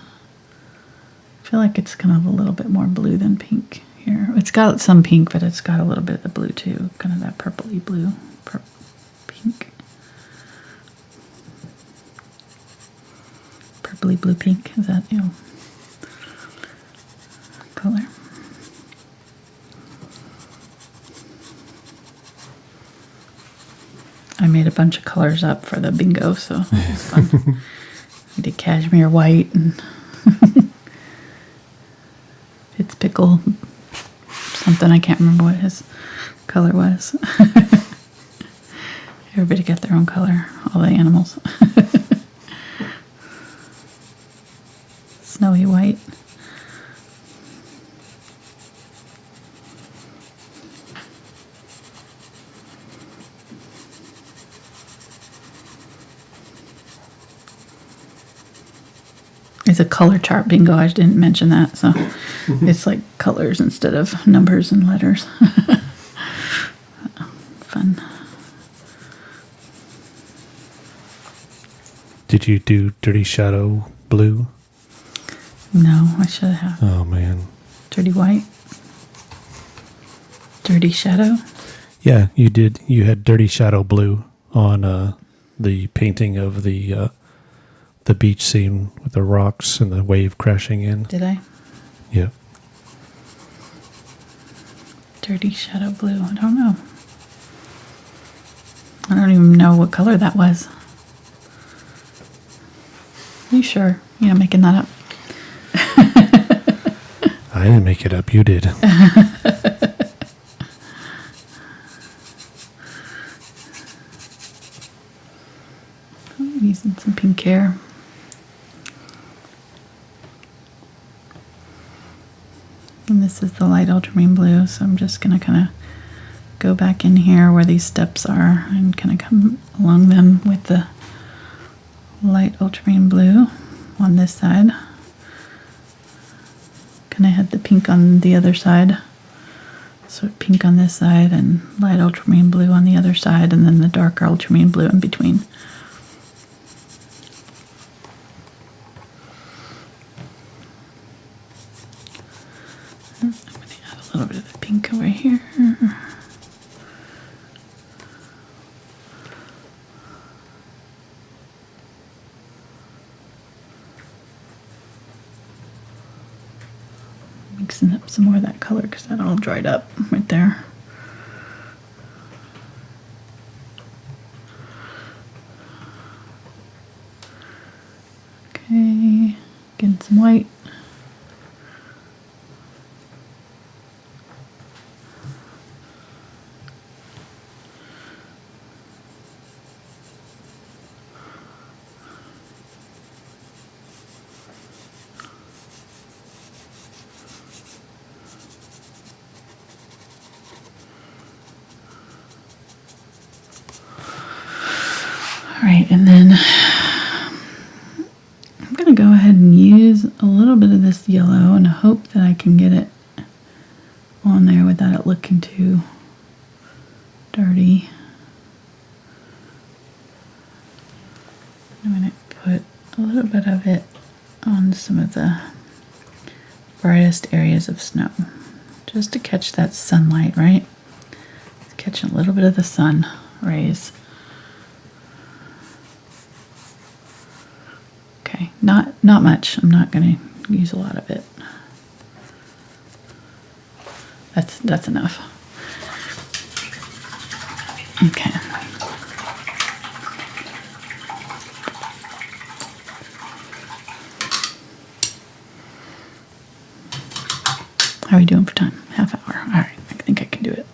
I feel like it's kind of a little bit more blue than pink here. It's got some pink, but it's got a little bit of the blue too, kind of that purpley blue, pink. Purpley blue pink, is that, color? I made a bunch of colors up for the bingo, so it was fun. I did cashmere white and it's pickle something. I can't remember what his color was. Everybody got their own color, all the animals. Snowy white. It's a color chart bingo. I didn't mention that, so it's like colors instead of numbers and letters. Fun. Did you do Dirty Shadow Blue? No, I should have. Oh, man. Dirty white. Dirty shadow. Yeah, you did. You had Dirty Shadow Blue on the painting of the beach scene with the rocks and the wave crashing in. Did I? Yeah. Dirty shadow blue. I don't know. I don't even know what color that was. Are you sure? You're not making that up? I didn't make it up. You did. I'm using some pink hair. And this is the light ultramarine blue, so I'm just going to kind of go back in here where these steps are and kind of come along them with the light ultramarine blue on this side. Kind of had the pink on the other side. So pink on this side and light ultramarine blue on the other side, and then the darker ultramarine blue in between. I'm going to add a little bit of the pink over here. Mixing up some more of that color because that all dried up right there. Okay, getting some white. Alright, and then I'm going to go ahead and use a little bit of this yellow and hope that I can get it on there without it looking too dirty. I'm going to put a little bit of it on some of the brightest areas of snow, just to catch that sunlight, right? It's catching a little bit of the sun rays. Okay, not much. I'm not going to use a lot of it. That's enough. Okay. How are we doing for time? Half hour. All right, I think I can do it.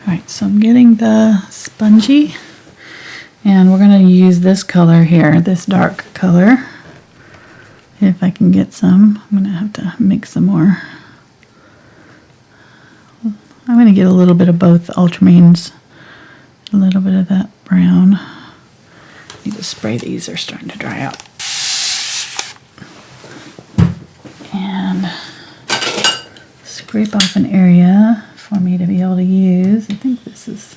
Alright, so I'm getting the spongy, and we're going to use this color here, this dark color. If I can get some, I'm going to have to mix some more. I'm going going to get a little bit of both ultramarines, a little bit of that brown. I need to spray these, they're starting to dry out. And scrape off an area for me to be able to use. I think this is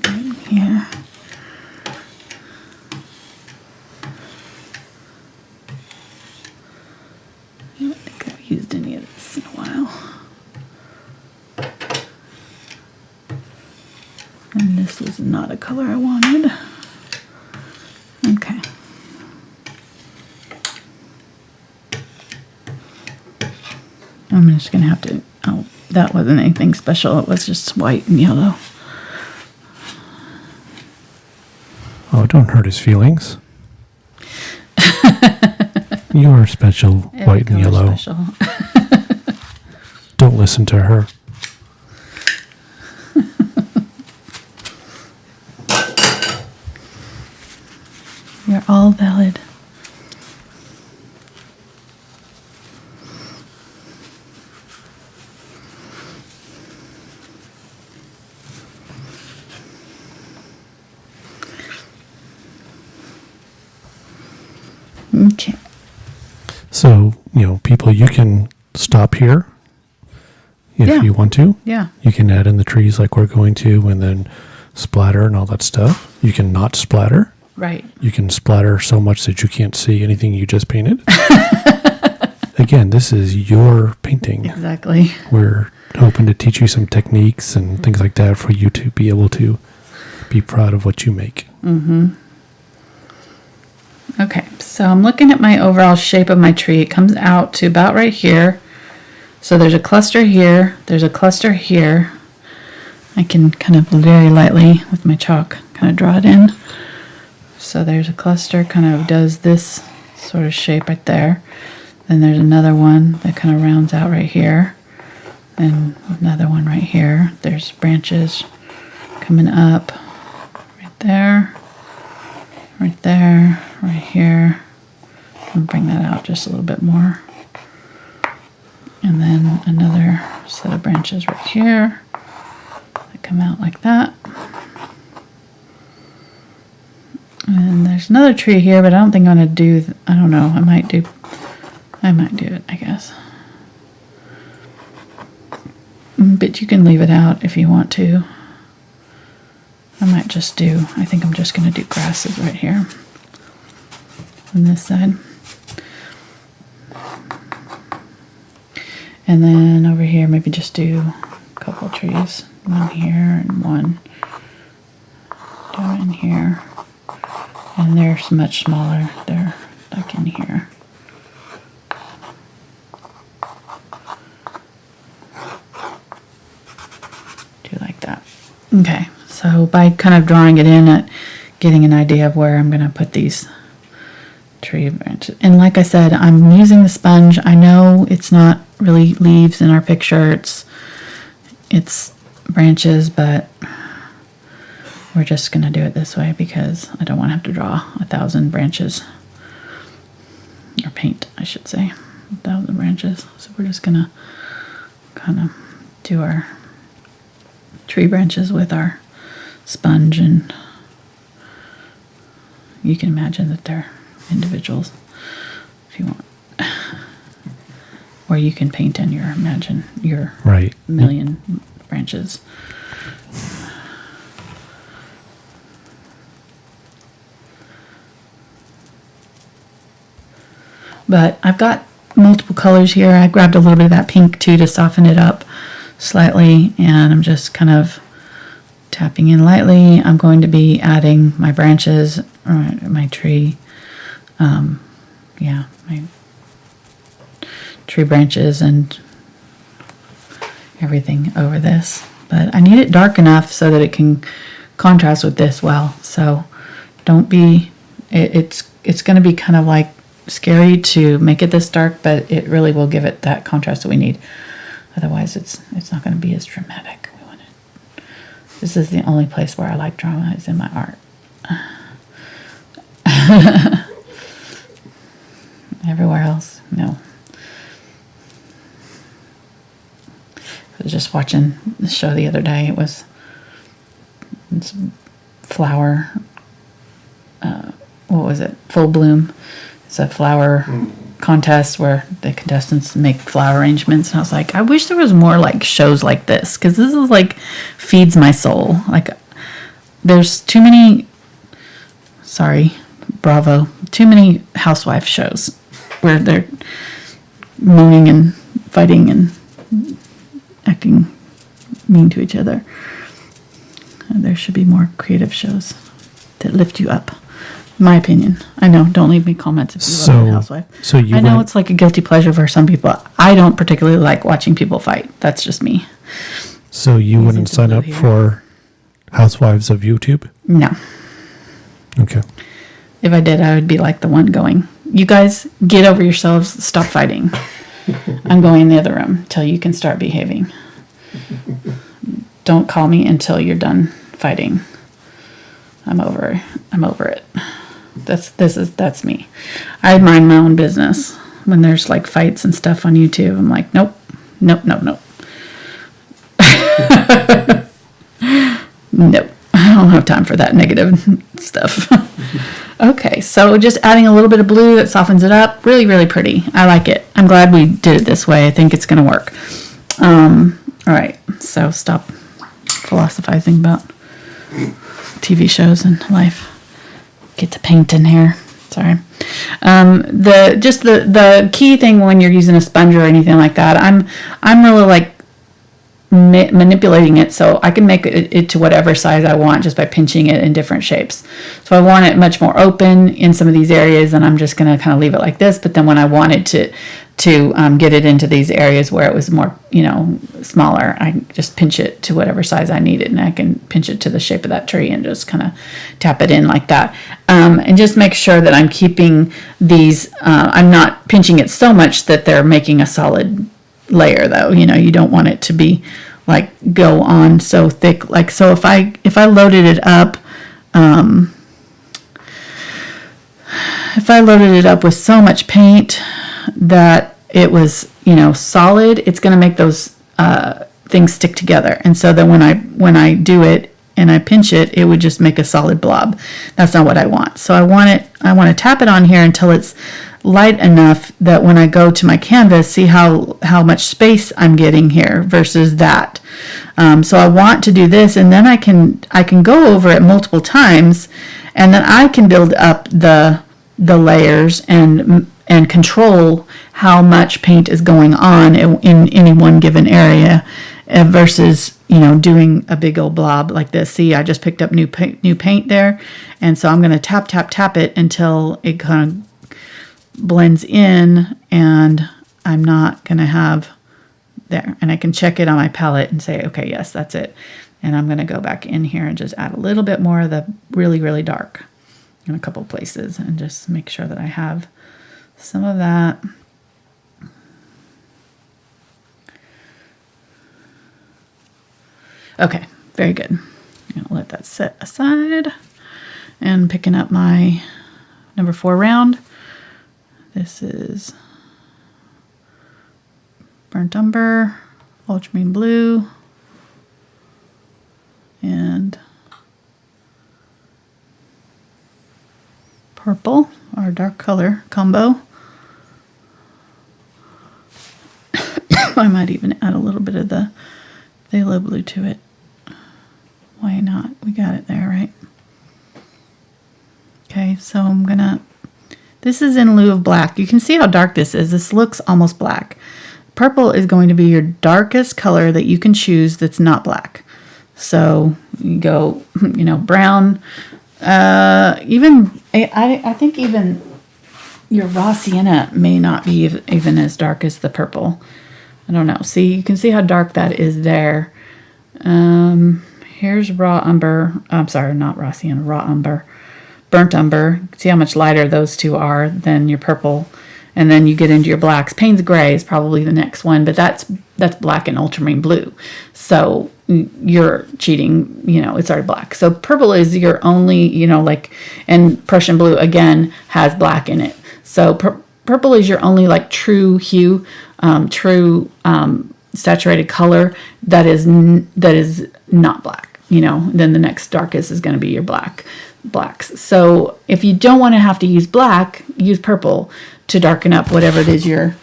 right here. I don't think I've used any of this in a while. And this was not a color I wanted. Okay. I'm just going to have to, oh, that wasn't anything special. It was just white and yellow. Oh, don't hurt his feelings. You are special, white and yellow. Special. Don't listen to her. You're all valid. Okay. So, people, you can stop here if Yeah. you want to. Yeah. You can add in the trees like we're going to and then splatter and all that stuff. You can not splatter. Right. You can splatter so much that you can't see anything you just painted. Again, this is your painting. Exactly. We're hoping to teach you some techniques and things like that for you to be able to be proud of what you make. Mm-hmm. Okay, so I'm looking at my overall shape of my tree. It comes out to about right here. So there's a cluster here. There's a cluster here. I can kind of very lightly with my chalk kind of draw it in. So there's a cluster kind of does this sort of shape right there. Then there's another one that kind of rounds out right here. And another one right here. There's branches coming up right there, right there, right here. And bring that out just a little bit more. And then another set of branches right here that come out like that. And there's another tree here, but I don't think I'm going to do, I don't know, I might do it, I guess. But you can leave it out if you want to. I might just do, I think I'm just going to do grasses right here on this side. And then over here, maybe just do a couple trees. One here and one down in here. And they're much smaller. They're like in here. Do like that. Okay, so by kind of drawing it in, getting an idea of where I'm going to put these tree branches. And like I said, I'm using the sponge. I know it's not really leaves in our picture. It's branches, but we're just going to do it this way because I don't want to have to draw 1,000 branches. Or paint, I should say. 1,000 branches. So we're just going to kind of do our tree branches with our sponge, and you can imagine that they're individuals if you want. Or you can paint in your Right. million branches. But I've got multiple colors here. I grabbed a little bit of that pink too to soften it up slightly, and I'm just kind of tapping in lightly. I'm going to be adding my branches, or my tree, my tree branches and everything over this. But I need it dark enough so that it can contrast with this well. So don't be, it's going to be kind of like scary to make it this dark, but it really will give it that contrast that we need. Otherwise it's not going to be as dramatic. This is the only place where I like drama, is in my art. Everywhere else, no. I was just watching the show the other day. It's flower. What was it? Full Bloom. It's a flower contest where the contestants make flower arrangements. And I was like, I wish there was more like shows like this, because this is like feeds my soul. Like, there's too many. Sorry, Bravo. Too many housewife shows where they're moaning and fighting and acting mean to each other. And there should be more creative shows that lift you up. My opinion. I know. Don't leave me comments if you love The Housewife. So you I know went- it's like a guilty pleasure for some people. I don't particularly like watching people fight. That's just me. So you Easy wouldn't to sign blue up here. for Housewives of YouTube? No. Okay. If I did, I would be like the one going, you guys, get over yourselves. Stop fighting. I'm going in the other room till you can start behaving. Don't call me until you're done fighting. I'm over it. That's me. I mind my own business. When there's like fights and stuff on YouTube, I'm like, nope. Nope. I don't have time for that negative stuff. Okay, so just adding a little bit of blue that softens it up. Really, really pretty. I like it. I'm glad we did it this way. I think it's going to work. All right, so stop philosophizing about TV shows and life. Get to paint in here. Sorry. The key thing when you're using a sponge or anything like that, I'm really like manipulating it so I can make it to whatever size I want just by pinching it in different shapes. So I want it much more open in some of these areas, and I'm just going to kind of leave it like this. But then when I wanted to get it into these areas where it was more, smaller, I just pinch it to whatever size I need it, and I can pinch it to the shape of that tree and just kind of tap it in like that. And just make sure that I'm keeping these, I'm not pinching it so much that they're making a solid layer though. You don't want it to be like go on so thick. Like, so if I loaded it up, with so much paint that it was, solid, it's going to make those things stick together. And so then when I do it and I pinch it, it would just make a solid blob. That's not what I want. So I want to tap it on here until it's light enough that when I go to my canvas, see how much space I'm getting here versus that. So I want to do this, and then I can go over it multiple times, and then I can build up the layers and control how much paint is going on in any one given area versus doing a big old blob like this. See, I just picked up new paint there, and so I'm going to tap it until it kind of blends in, and I'm not going to have there. And I can check it on my palette and say, okay, yes, that's it. And I'm going to go back in here and just add a little bit more of the really, really dark in a couple places and just make sure that I have some of that. Okay, very good. I'm going to let that set aside, and picking up my number 4 round. This is Burnt Umber, Ultramarine Blue, and Purple, our dark color combo. I might even add a little bit of the Phthalo blue to it. Why not? We got it there, right? Okay, so this is in lieu of black. You can see how dark this is. This looks almost black. Purple is going to be your darkest color that you can choose that's not black. So you go, brown. I think even your raw sienna may not be even as dark as the purple. I don't know. See, you can see how dark that is there. Here's raw umber. I'm sorry, not raw sienna, raw umber. Burnt umber. See how much lighter those two are than your purple. And then you get into your blacks. Payne's Gray is probably the next one, but that's black and ultramarine blue. So you're cheating, it's already black. So purple is your only, and Prussian blue again has black in it. So purple is your only true hue, true saturated color that is not black. Then the next darkest is going to be your blacks. So if you don't want to have to use black, use purple to darken up whatever it is you're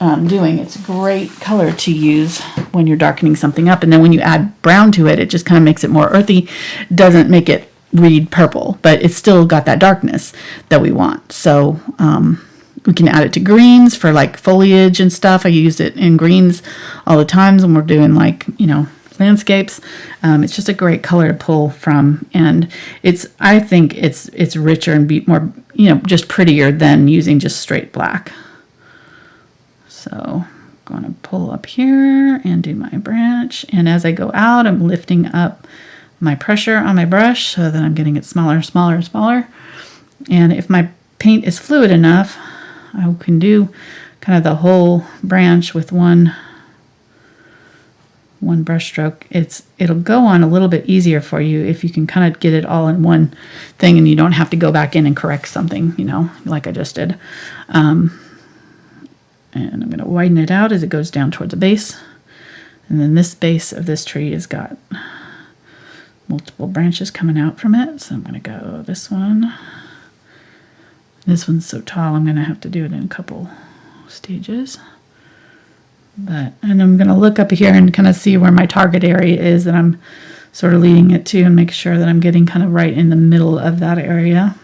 doing. It's a great color to use when you're darkening something up. And then when you add brown to it, it just kind of makes it more earthy. Doesn't make it read purple, but it's still got that darkness that we want. So we can add it to greens for like foliage and stuff. I use it in greens all the times when we're doing like, landscapes. It's just a great color to pull from, and I think it's richer and be more, just prettier than using just straight black. So I'm going to pull up here and do my branch, and as I go out, I'm lifting up my pressure on my brush so that I'm getting it smaller, smaller, smaller. And if my paint is fluid enough, I can do kind of the whole branch with one brush stroke. It'll go on a little bit easier for you if you can kind of get it all in one thing and you don't have to go back in and correct something, like I just did. And I'm going to widen it out as it goes down towards the base. And then this base of this tree has got multiple branches coming out from it. So I'm going to go this one. This one's so tall, I'm going to have to do it in a couple stages. And I'm going to look up here and kind of see where my target area is that I'm sort of leading it to, and make sure that I'm getting kind of right in the middle of that area.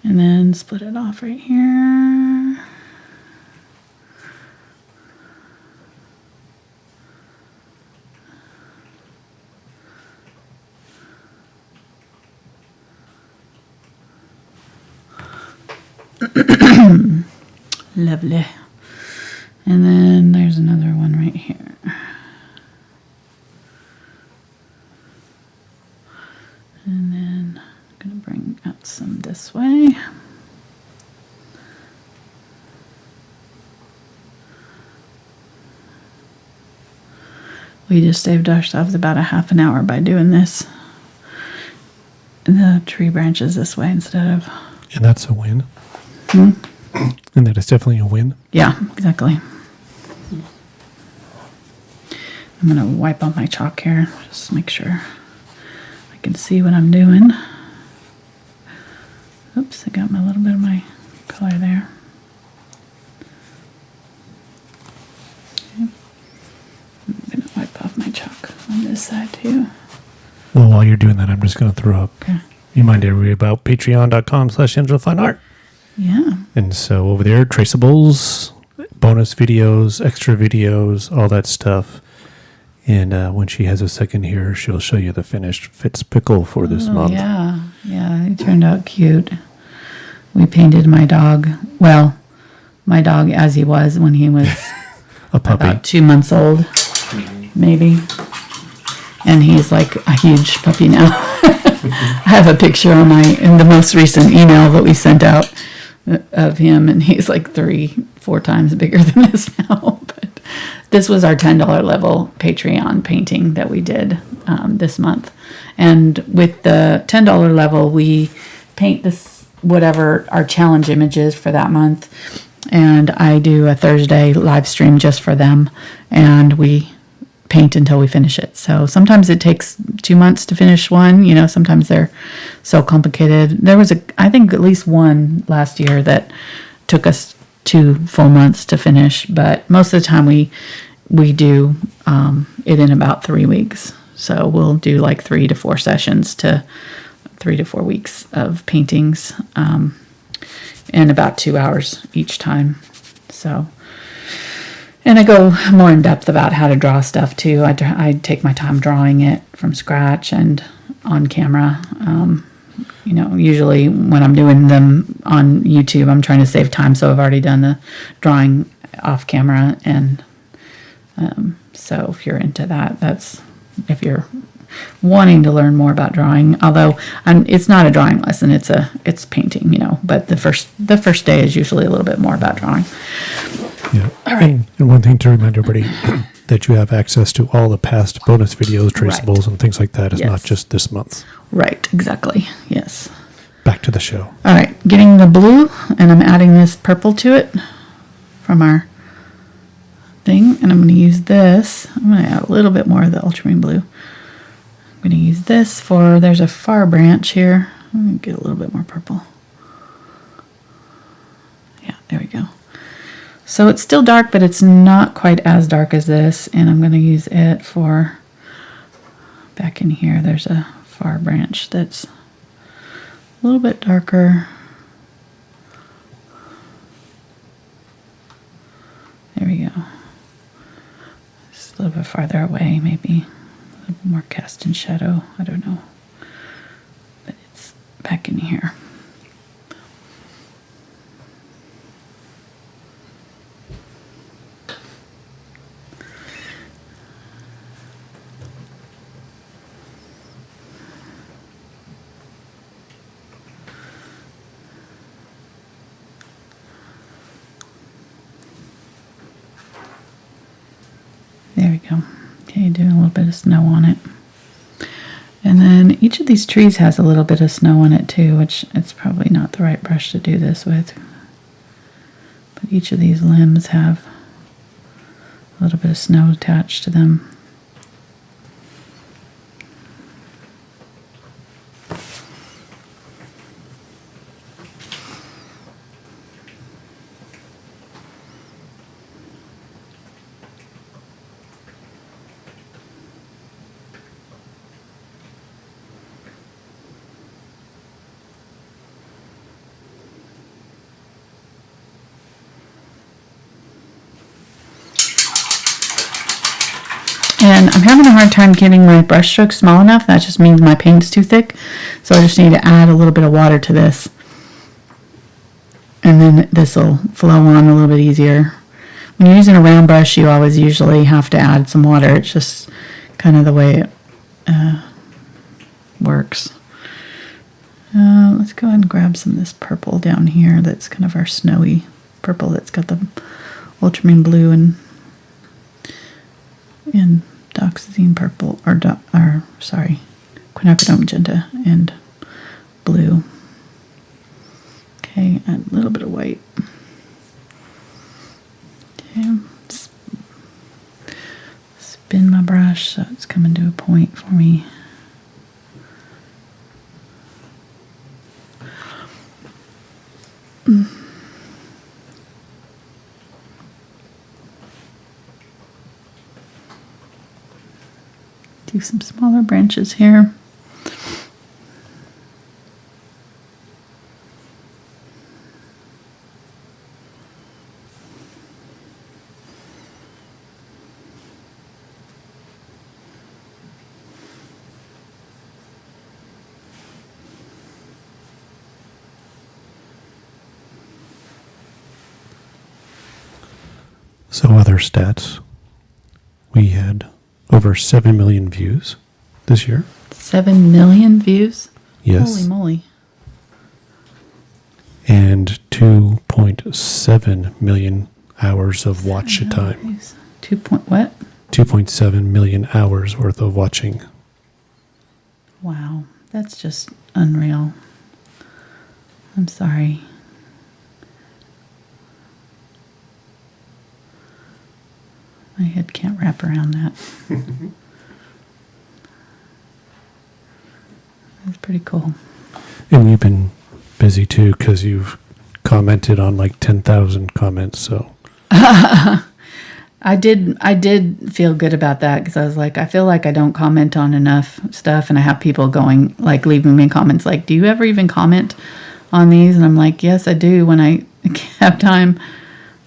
And then split it off right here. Lovely. And then there's another one right here. And then I'm going to bring out some this way. We just saved ourselves about a half an hour by doing this. The tree branches this way instead of... And that's a win. And that is definitely a win. Yeah, exactly. I'm going to wipe on my chalk here, just make sure I can see what I'm doing. Oops, I got a little bit of my color there. Okay. I'm going to wipe off my chalk on this side too. Well, while you're doing that, I'm just going to throw up. Okay. Remind everybody about patreon.com/AngelaFineArt. Yeah. And so over there, traceables, bonus videos, extra videos, all that stuff. And when she has a second here, she'll show you the finished Fitz pickle for this month. Yeah, it turned out cute. We painted my dog, well, my dog as he was when he was A puppy. about 2 months old, maybe. And he's like a huge puppy now. I have a picture in the most recent email that we sent out of him, and he's like 3-4 times bigger than this now. But this was our $10 level Patreon painting that we did this month. And with the $10 level, we paint this whatever our challenge image is for that month. And I do a Thursday live stream just for them, and we paint until we finish it. So sometimes it takes 2 months to finish one. Sometimes they're so complicated. There was I think at least one last year that took us 2 full months to finish, but most of the time we do it in about 3 weeks. So we'll do like 3 to 4 sessions to 3 to 4 weeks of paintings, and about 2 hours each time. So. And I go more in depth about how to draw stuff too. I take my time drawing it from scratch and on camera. Usually when I'm doing them on YouTube, I'm trying to save time. So I've already done the drawing off camera. And so if you're into that, if you're wanting to learn more about drawing, although it's not a drawing lesson, it's painting, but the first day is usually a little bit more about drawing. Yeah. All right. And one thing to remind everybody that you have access to all the past bonus videos, traceables, Right. and things like that. It's Yes. not just this month. Right, exactly. Yes. Back to the show. All right, getting the blue, and I'm adding this purple to it from our thing, and I'm going to use this. I'm going to add a little bit more of the ultramarine blue. I'm going to use this for, there's a far branch here. I'm going to get a little bit more purple. Yeah, there we go. So it's still dark, but it's not quite as dark as this, and I'm going to use it for, back in here, there's a far branch that's a little bit darker. There we go. Just a little bit farther away, maybe. A little bit more cast in shadow. I don't know. But it's back in here. There we go. Okay, doing a little bit of snow on it. And then each of these trees has a little bit of snow on it too, which it's probably not the right brush to do this with. But each of these limbs have a little bit of snow attached to them. And I'm having a hard time getting my brush strokes small enough. That just means my paint's too thick. So I just need to add a little bit of water to this. And then this will flow on a little bit easier. When you're using a round brush, you always usually have to add some water. It's just kind of the way it works. Let's go ahead and grab some of this purple down here. That's kind of our snowy purple that's got the ultramarine blue and Dioxazine Purple, or sorry, Quinacridone Magenta and blue. Okay, add a little bit of white. Okay, spin my brush so it's coming to a point for me. Do some smaller branches here. So other stats. We had over 7 million views this year. 7 million views? Yes. Holy moly. And 2.7 million hours of watch time. 2 point what? 2.7 million hours worth of watching. Wow, that's just unreal. I'm sorry. My head can't wrap around that. That's pretty cool. And you've been busy too because you've commented on like 10,000 comments. So I did feel good about that because I was like, I feel like I don't comment on enough stuff, and I have people going like leaving me comments like, "Do you ever even comment on these?" And I'm like, "Yes, I do when I have time."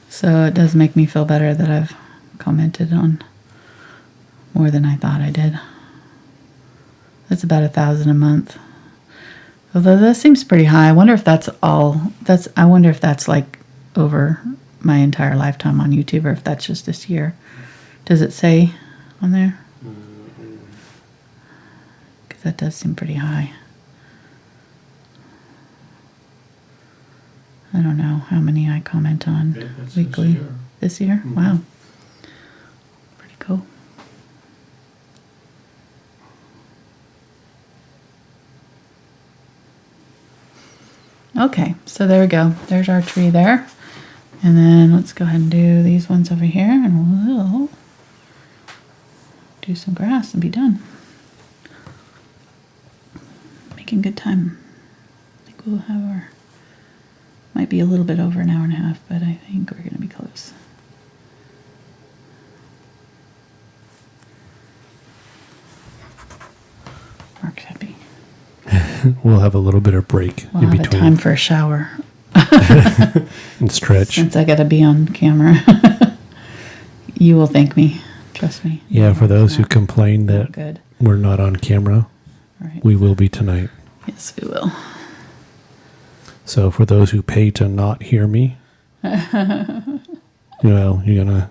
So it does make me feel better that I've commented on more than I thought I did. That's about 1,000 a month. Although that seems pretty high. I wonder if that's like over my entire lifetime on YouTube, or if that's just this year. Does it say on there? Because that does seem pretty high. I don't know how many I comment on weekly. This year? Mm-hmm. Wow. Pretty cool. Okay, so there we go. There's our tree there. And then let's go ahead and do these ones over here, and we'll do some grass and be done. Making good time. I think we'll have our, might be a little bit over an hour and a half, but I think we're going to be close. Mark's happy. We'll have a little bit of break We'll in have a between time for a shower. and stretch. Since I got to be on camera. You will thank me. Trust me. Yeah, for those who complain Oh, that good. we're not on camera, Right. we will be tonight. Yes, we will. So for those who pay to not hear me, well, you're gonna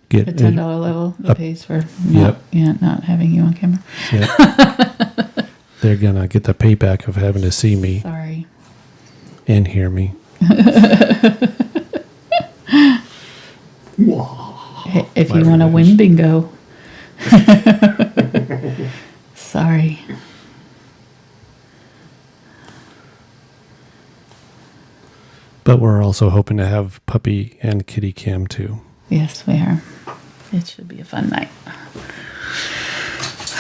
get The $10 level that pays for not, not having you on camera. Yep. They're gonna get the payback of having to see me Sorry. and hear me. Hey, if My you want to revenge. win bingo. Sorry. But we're also hoping to have puppy and kitty cam too. Yes, we are. It should be a fun night.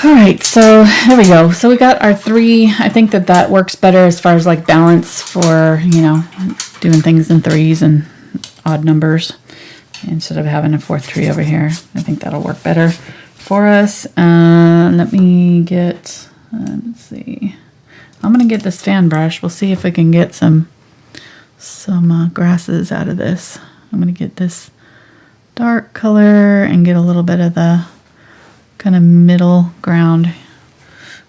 All right, so there we go. So we got our 3. I think that works better as far as like balance for, doing things in 3s and odd numbers instead of having a 4th tree over here. I think that'll work better for us. Let me get, let's see. I'm going to get this fan brush. We'll see if we can get some grasses out of this. I'm going to get this dark color and get a little bit of the kind of middle ground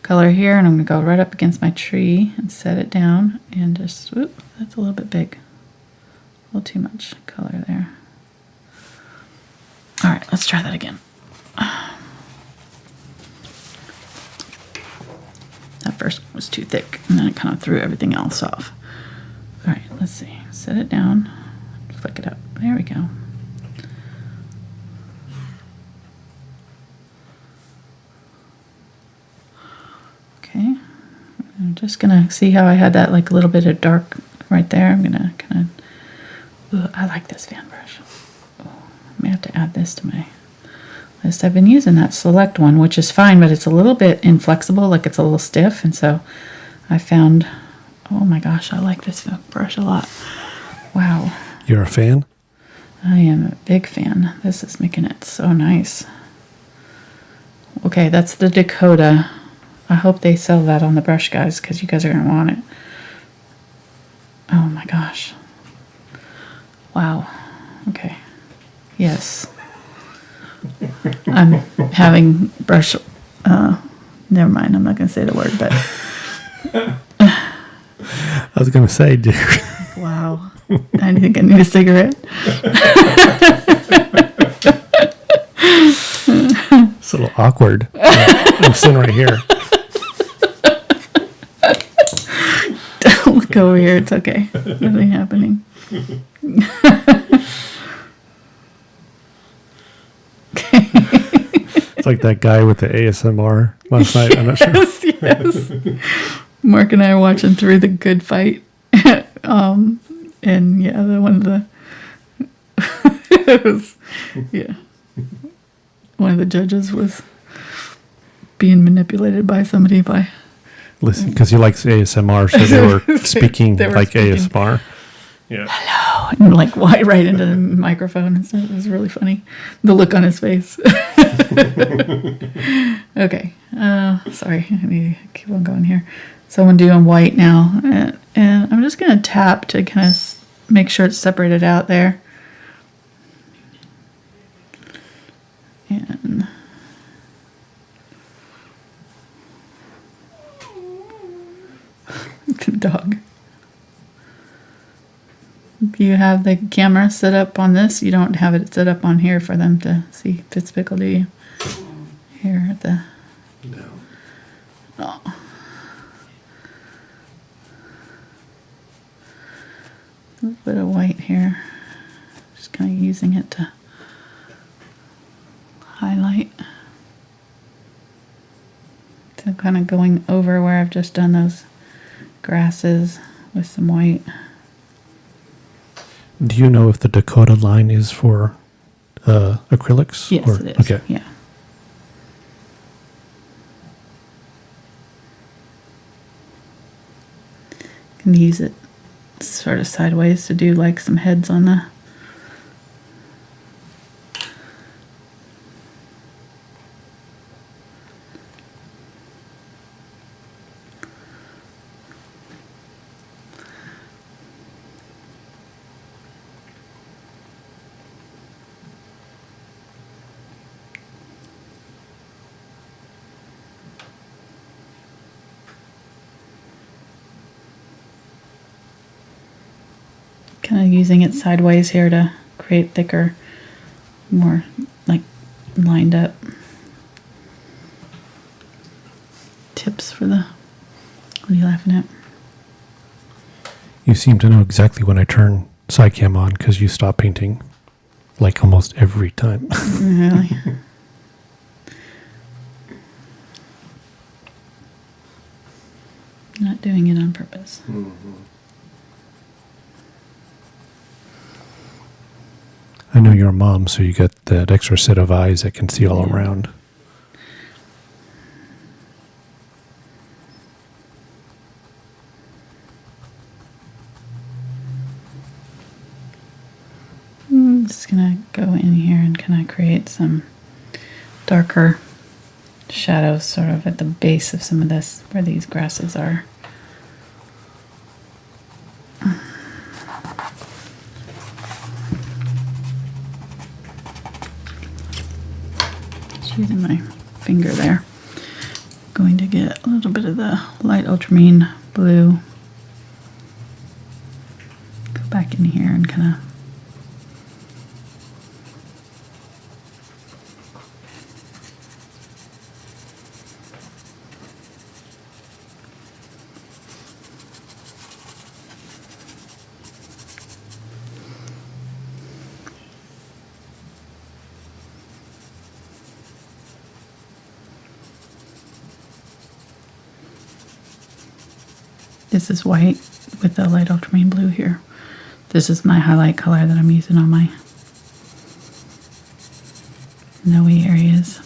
color here, and I'm going to go right up against my tree and set it down and just, whoop, that's a little bit big. A little too much color there. All right, let's try that again. That first one was too thick, and then it kind of threw everything else off. All right, let's see. Set it down, flick it up. There we go. Okay, I'm just gonna see how I had that like a little bit of dark right there. I'm gonna kind of, I like this fan brush. Oh, I may have to add this to my list. I've been using that select one, which is fine, but it's a little bit inflexible, like it's a little stiff, and so I found, oh my gosh, I like this brush a lot. Wow. You're a fan? I am a big fan. This is making it so nice. Okay, that's the Dakota. I hope they sell that on the brush, guys, because you guys are going to want it. Oh my gosh. Wow. Okay. Yes. I'm having brush. Never mind. I'm not going to say the word, but. I was going to say, dude. Wow. I think I need a cigarette. It's a little awkward. I'm sitting right here. Don't look over here. It's okay. Nothing happening. It's like that guy with the ASMR last night. I'm not sure. Yes. Mark and I are watching Through the Good Fight. And yeah, one of the judges was being manipulated by somebody by. Listen, because he likes ASMR, so they were speaking like ASMR. Yeah. Hello, and like right into the microphone and stuff. It was really funny. The look on his face. Okay. Sorry, I need to keep on going here. So I'm doing white now, and I'm just gonna tap to kind of make sure it's separated out there. And the dog. If you have the camera set up on this, you don't have it set up on here for them to see Fitzpickle, do you? Here at the. No. Oh. A little bit of white here. Just kind of using it to highlight. So kind of going over where I've just done those grasses with some white. Do you know if the Dakota line is for acrylics? Yes, or, it is. Okay. Yeah. Can use it sort of sideways to do like some heads on the. Kind of using it sideways here to create thicker, more like lined up tips for the. What are you laughing at? You seem to know exactly when I turn SciCam on because you stop painting like almost every time. Really? Not doing it on purpose. I know you're a mom, so you got that extra set of eyes that can see all Yeah. around. I'm just gonna go in here and kind of create some darker shadows sort of at the base of some of this, where these grasses are. Just using my finger there. Going to get a little bit of the light ultramarine blue. Go back in here and kind of this is white with the light ultramarine blue here. This is my highlight color that I'm using on my snowy areas.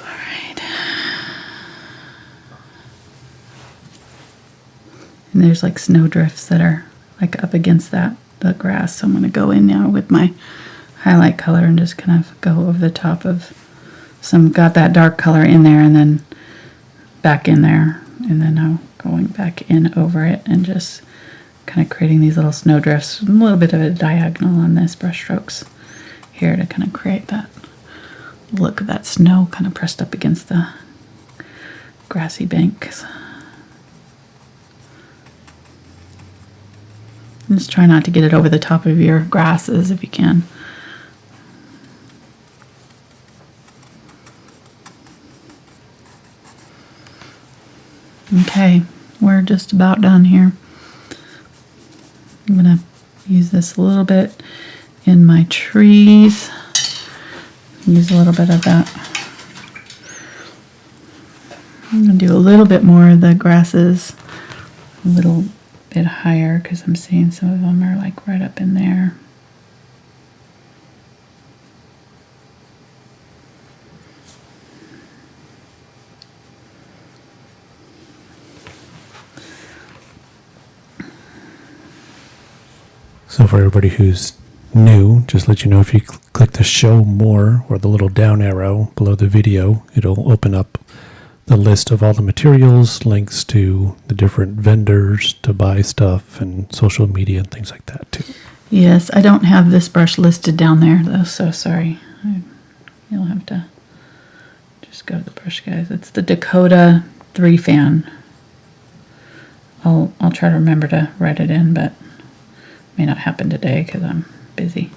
All right. And there's like snow drifts that are like up against the grass. So I'm going to go in now with my highlight color and just kind of go over the top of some, got that dark color in there and then back in there, and then now going back in over it and just kind of creating these little snow drifts, a little bit of a diagonal on this brush strokes here to kind of create that look of that snow kind of pressed up against the grassy banks. And just try not to get it over the top of your grasses if you can. Okay, we're just about done here. I'm going to use this a little bit in my trees. Use a little bit of that. I'm going to do a little bit more of the grasses, a little bit higher because I'm seeing some of them are like right up in there. So for everybody who's new, just let you know, if you click the show more or the little down arrow below the video, it'll open up the list of all the materials, links to the different vendors to buy stuff, and social media and things like that too. Yes, I don't have this brush listed down there though, so sorry. You'll have to just go to the brush guys. It's the Dakota Fan. I'll try to remember to write it in, but may not happen today because I'm busy.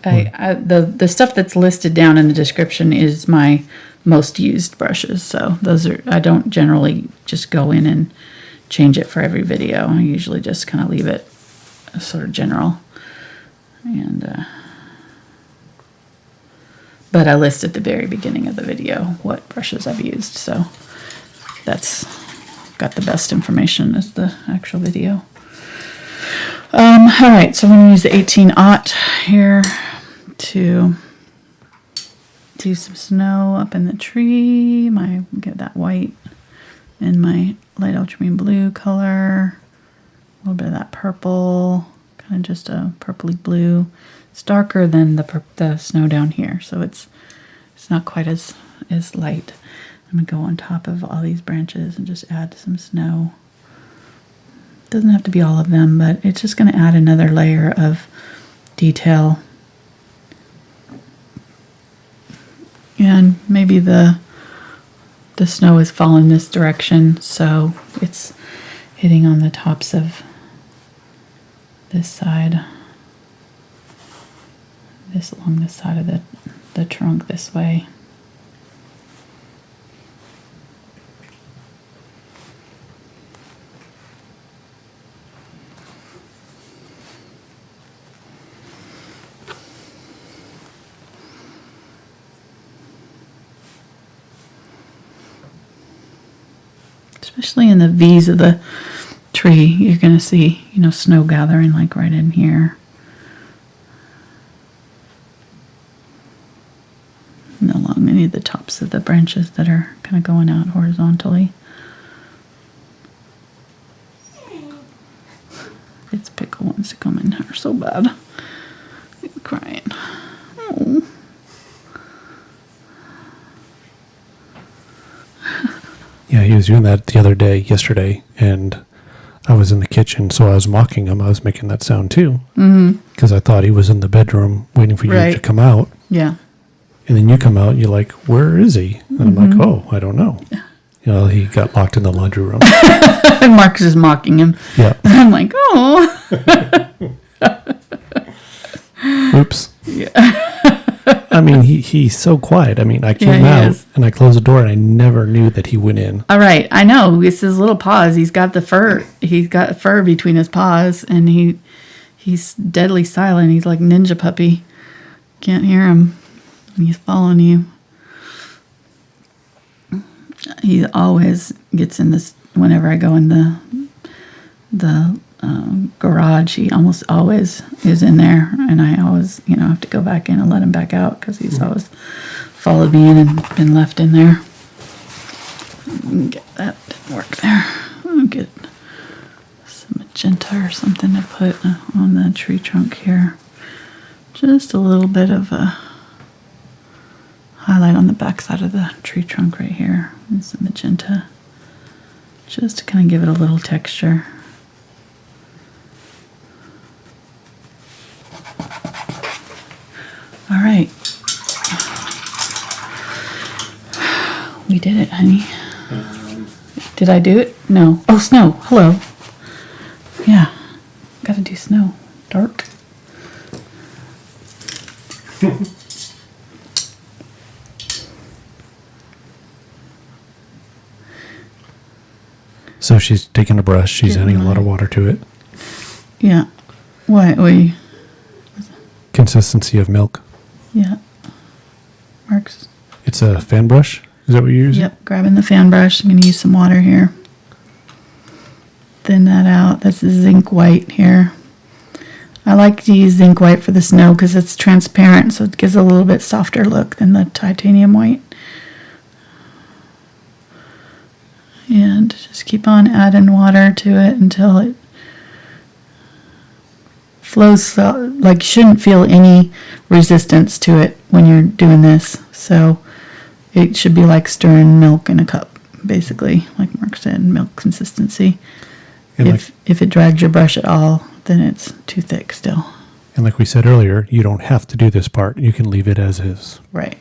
The stuff that's listed down in the description is my most used brushes. So those are, I don't generally just go in and change it for every video. I usually just kind of leave it sort of general. And But I list at the very beginning of the video what brushes I've used, so that's got the best information as the actual video. All right, so I'm going to use the 18-aught here to do some snow up in the tree. Get that white and my light ultramarine blue color. A little bit of that purple, kind of just a purpley blue. It's darker than the snow down here, so it's not quite as light. I'm going to go on top of all these branches and just add some snow. Doesn't have to be all of them, but it's just going to add another layer of detail. And maybe the snow is falling this direction, so it's hitting on the tops of this side. Along this side of the trunk this way. Especially in the V's of the tree, you're going to see, snow gathering like right in here. And along any of the tops of the branches that are kind of going out horizontally. Its pickle wants to come in here so bad. I'm crying. Oh. Yeah, he was doing that yesterday, and I was in the kitchen, so I was mocking him. I was making that sound too. Because I thought he was in the bedroom waiting for you to come out. Yeah. And then you come out, and you're like, where is he? And I'm like, oh, I don't know. Yeah. He got locked in the laundry room. And Marcus is mocking him. Yeah. And I'm like, oh. Oops. Yeah. I mean, he's so quiet. I mean, I came out and I closed the door and I never knew that he went in. All right. I know. It's his little paws. He's got the fur. He's got fur between his paws, and he's deadly silent. He's like ninja puppy. Can't hear him. He's following you. He always gets in this, whenever I go in the garage, he almost always is in there, and I always, have to go back in and let him back out because he's always followed me in and been left in there. Get that, didn't work there. I'll get some magenta or something to put on the tree trunk here. Just a little bit of a highlight on the back side of the tree trunk right here, and some magenta, just to kind of give it a little texture. All right. We did it, honey. Did I do it? No. Oh, snow. Hello. Yeah. Gotta do snow. Dark. So she's taking a brush. She's adding a lot of water to it. Yeah. Wait. Consistency of milk. Yeah. Works. It's a fan brush? Is that what you're using? Yep. Grabbing the fan brush. I'm going to use some water here. Thin that out. That's the Zinc White here. I like to use Zinc White for the snow because it's transparent, so it gives a little bit softer look than the titanium white. And just keep on adding water to it until it flows. Like, you shouldn't feel any resistance to it when you're doing this. So it should be like stirring milk in a cup, basically, like Mark said, milk consistency. If it drags your brush at all, then it's too thick still. And like we said earlier, you don't have to do this part. You can leave it as is. Right.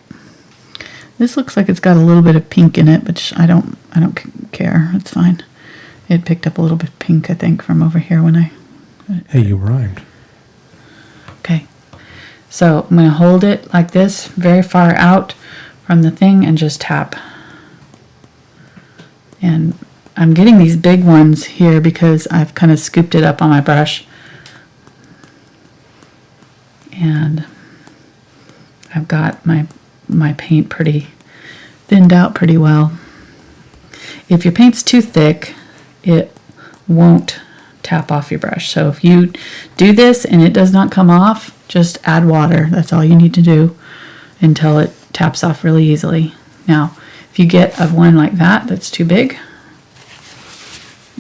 This looks like it's got a little bit of pink in it, but I don't care. It's fine. It picked up a little bit of pink, I think, from over here when I... Hey, you rhymed. Okay. So I'm going to hold it like this, very far out from the thing, and just tap. And I'm getting these big ones here because I've kind of scooped it up on my brush. And I've got my my paint pretty thinned out pretty well. If your paint's too thick, it won't tap off your brush. So if you do this and it does not come off, just add water. That's all you need to do until it taps off really easily. Now, if you get a one like that that's too big,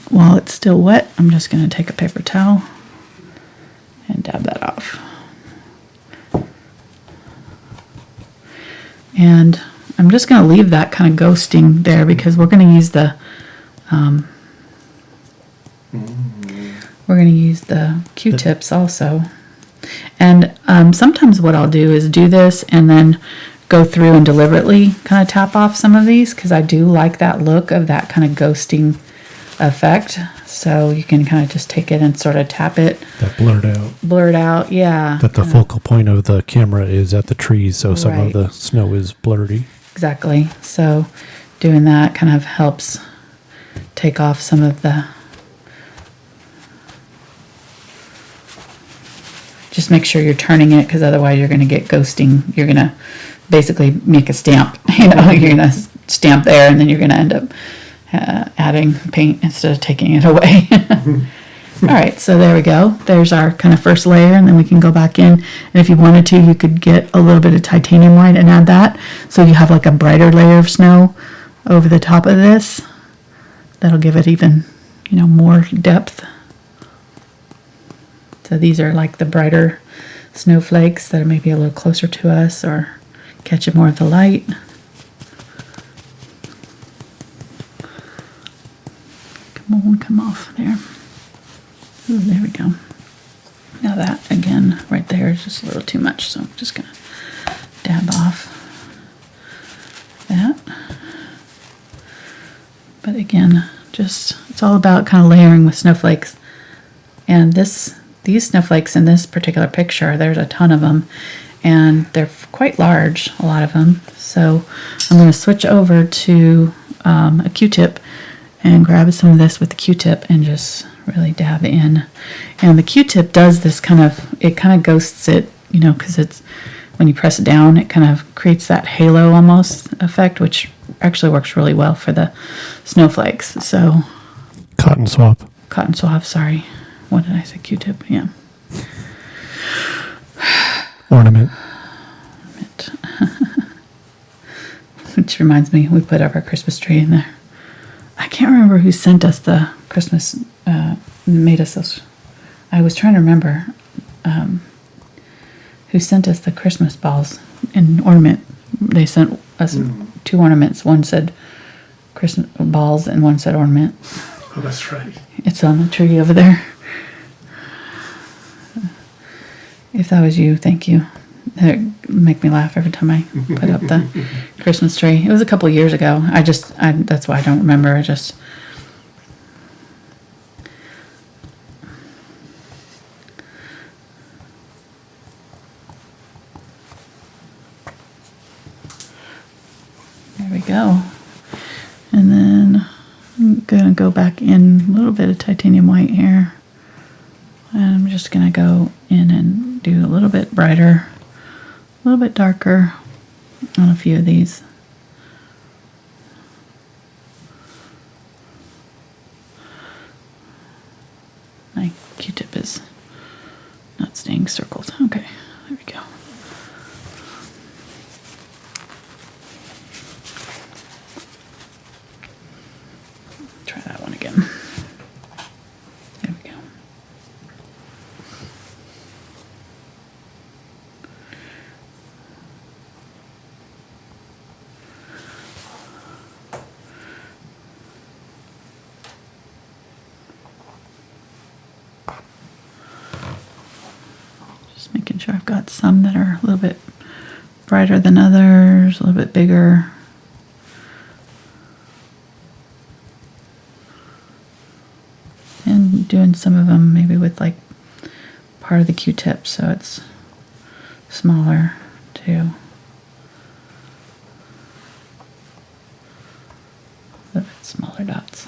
while it's still wet, I'm just going to take a paper towel and dab that off. And I'm just going to leave that kind of ghosting there because we're going to use the Q-tips also. And sometimes what I'll do is do this and then go through and deliberately kind of tap off some of these because I do like that look of that kind of ghosting effect. So you can kind of just take it and sort of tap it. That blurred out. Blurred out, yeah. That the focal point of the camera is at the trees, so some of the snow is blurry. Exactly. So doing that kind of helps take off some of the... Just make sure you're turning it because otherwise you're going to get ghosting. You're going to basically make a stamp. You know, you're going to stamp there and then you're going to end up adding paint instead of taking it away. All right, so there we go. There's our kind of first layer, and then we can go back in. And if you wanted to, you could get a little bit of titanium white and add that. So you have like a brighter layer of snow over the top of this. That'll give it even, you know, more depth. So these are like the brighter snowflakes that are maybe a little closer to us or catching more of the light. Come off there. Ooh, there we go. Now that, again, right there is just a little too much, so I'm just going to dab off that. But again, just, it's all about kind of layering with snowflakes. And these snowflakes in this particular picture, there's a ton of them, and they're quite large, a lot of them. So I'm going to switch over to a Q-tip and grab some of this with the Q-tip and just really dab in. And the Q-tip does this kind of ghosts it, you know, because it's, when you press it down, it kind of creates that halo almost effect, which actually works really well for the snowflakes. So Cotton swab, sorry. What did I say? Q-tip, yeah. ornament. Which reminds me, we put up our Christmas tree in there. I can't remember who sent us the Christmas, made us those. I was trying to remember who sent us the Christmas balls and ornament. They sent us 2 ornaments. One said Christmas balls and one said ornament. Oh, that's right. It's on the tree over there. If that was you, thank you. That make me laugh every time I put up the Christmas tree. It was a couple of years ago. That's why I don't remember. There we go. And then I'm going to go back in a little bit of titanium white here. And I'm just going to go in and do a little bit brighter, a little bit darker on a few of these. My Q-tip is not staying circled. Okay, there we go. Try that one again. There we go. Just making sure I've got some that are a little bit brighter than others, a little bit bigger. And doing some of them maybe with like part of the Q-tip so it's smaller too. A little bit smaller dots.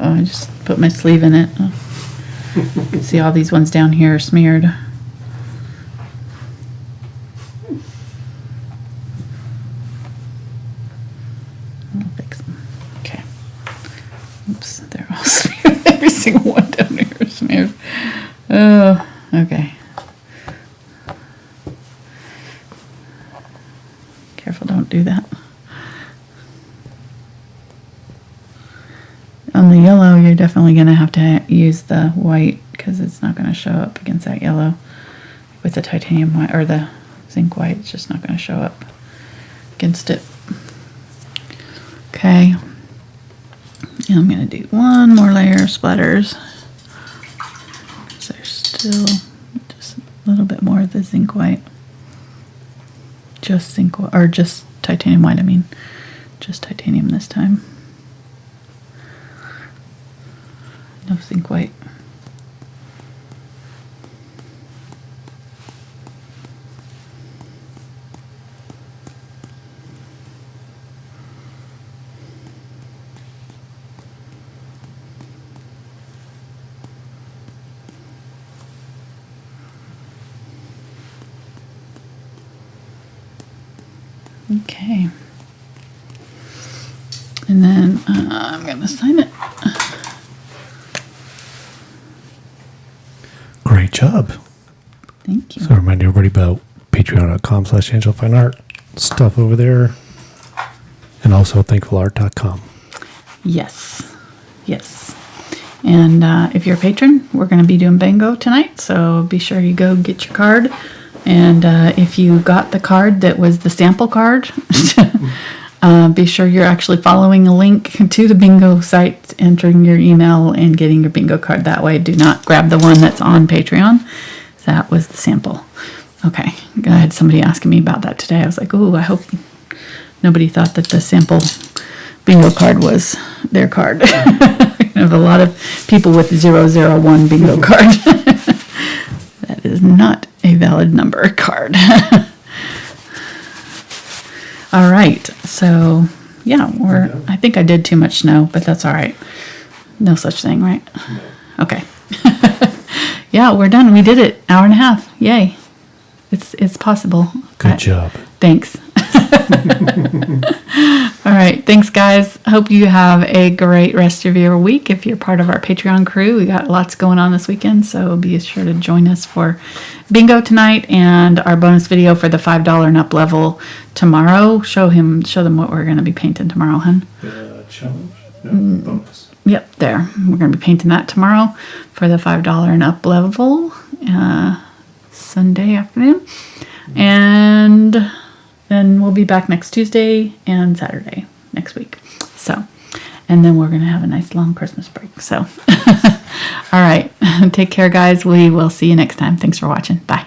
Uh-oh, I just put my sleeve in it. Oh. You can see all these ones down here are smeared. I'll fix them. Okay. Oops, they're all smeared. Every single one down here is smeared. Oh, okay. Careful, don't do that. On the yellow, you're definitely going to have to use the white because it's not going to show up against that yellow. With the titanium white or the zinc white, it's just not going to show up against it. Okay. And I'm going to do one more layer of splatters. So there's still just a little bit more of the zinc white. Just zinc white, or just titanium white, I mean. Just titanium this time. No zinc white. Okay. And then I'm going to sign it. Great job. Thank you. So remind everybody about patreon.com/angelfineart stuff over there. And also thankfulart.com. Yes. Yes. And if you're a patron, we're going to be doing bingo tonight. So be sure you go get your card. And if you got the card that was the sample card, be sure you're actually following a link to the bingo site, entering your email, and getting your bingo card that way. Do not grab the one that's on Patreon. That was the sample. Okay. I had somebody asking me about that today. I was like, ooh, I hope nobody thought that the sample bingo card was their card. I have a lot of people with 001 bingo card. That is not a valid number card. All right, so yeah, I think I did too much snow, but that's all right. No such thing, right? No. Okay. Yeah, we're done. We did it. Hour and a half. Yay. It's possible. Good job. Thanks. All right. Thanks, guys. I hope you have a great rest of your week. If you're part of our Patreon crew, we got lots going on this weekend, so be sure to join us for bingo tonight and our bonus video for the $5 and up level tomorrow. Show them what we're going to be painting tomorrow, hun. The challenge? No, bonus. Yep, there. We're going to be painting that tomorrow for the $5 and up level Sunday afternoon. And then we'll be back next Tuesday and Saturday next week. So, and then we're going to have a nice long Christmas break. So, all right. Take care, guys. We will see you next time. Thanks for watching. Bye.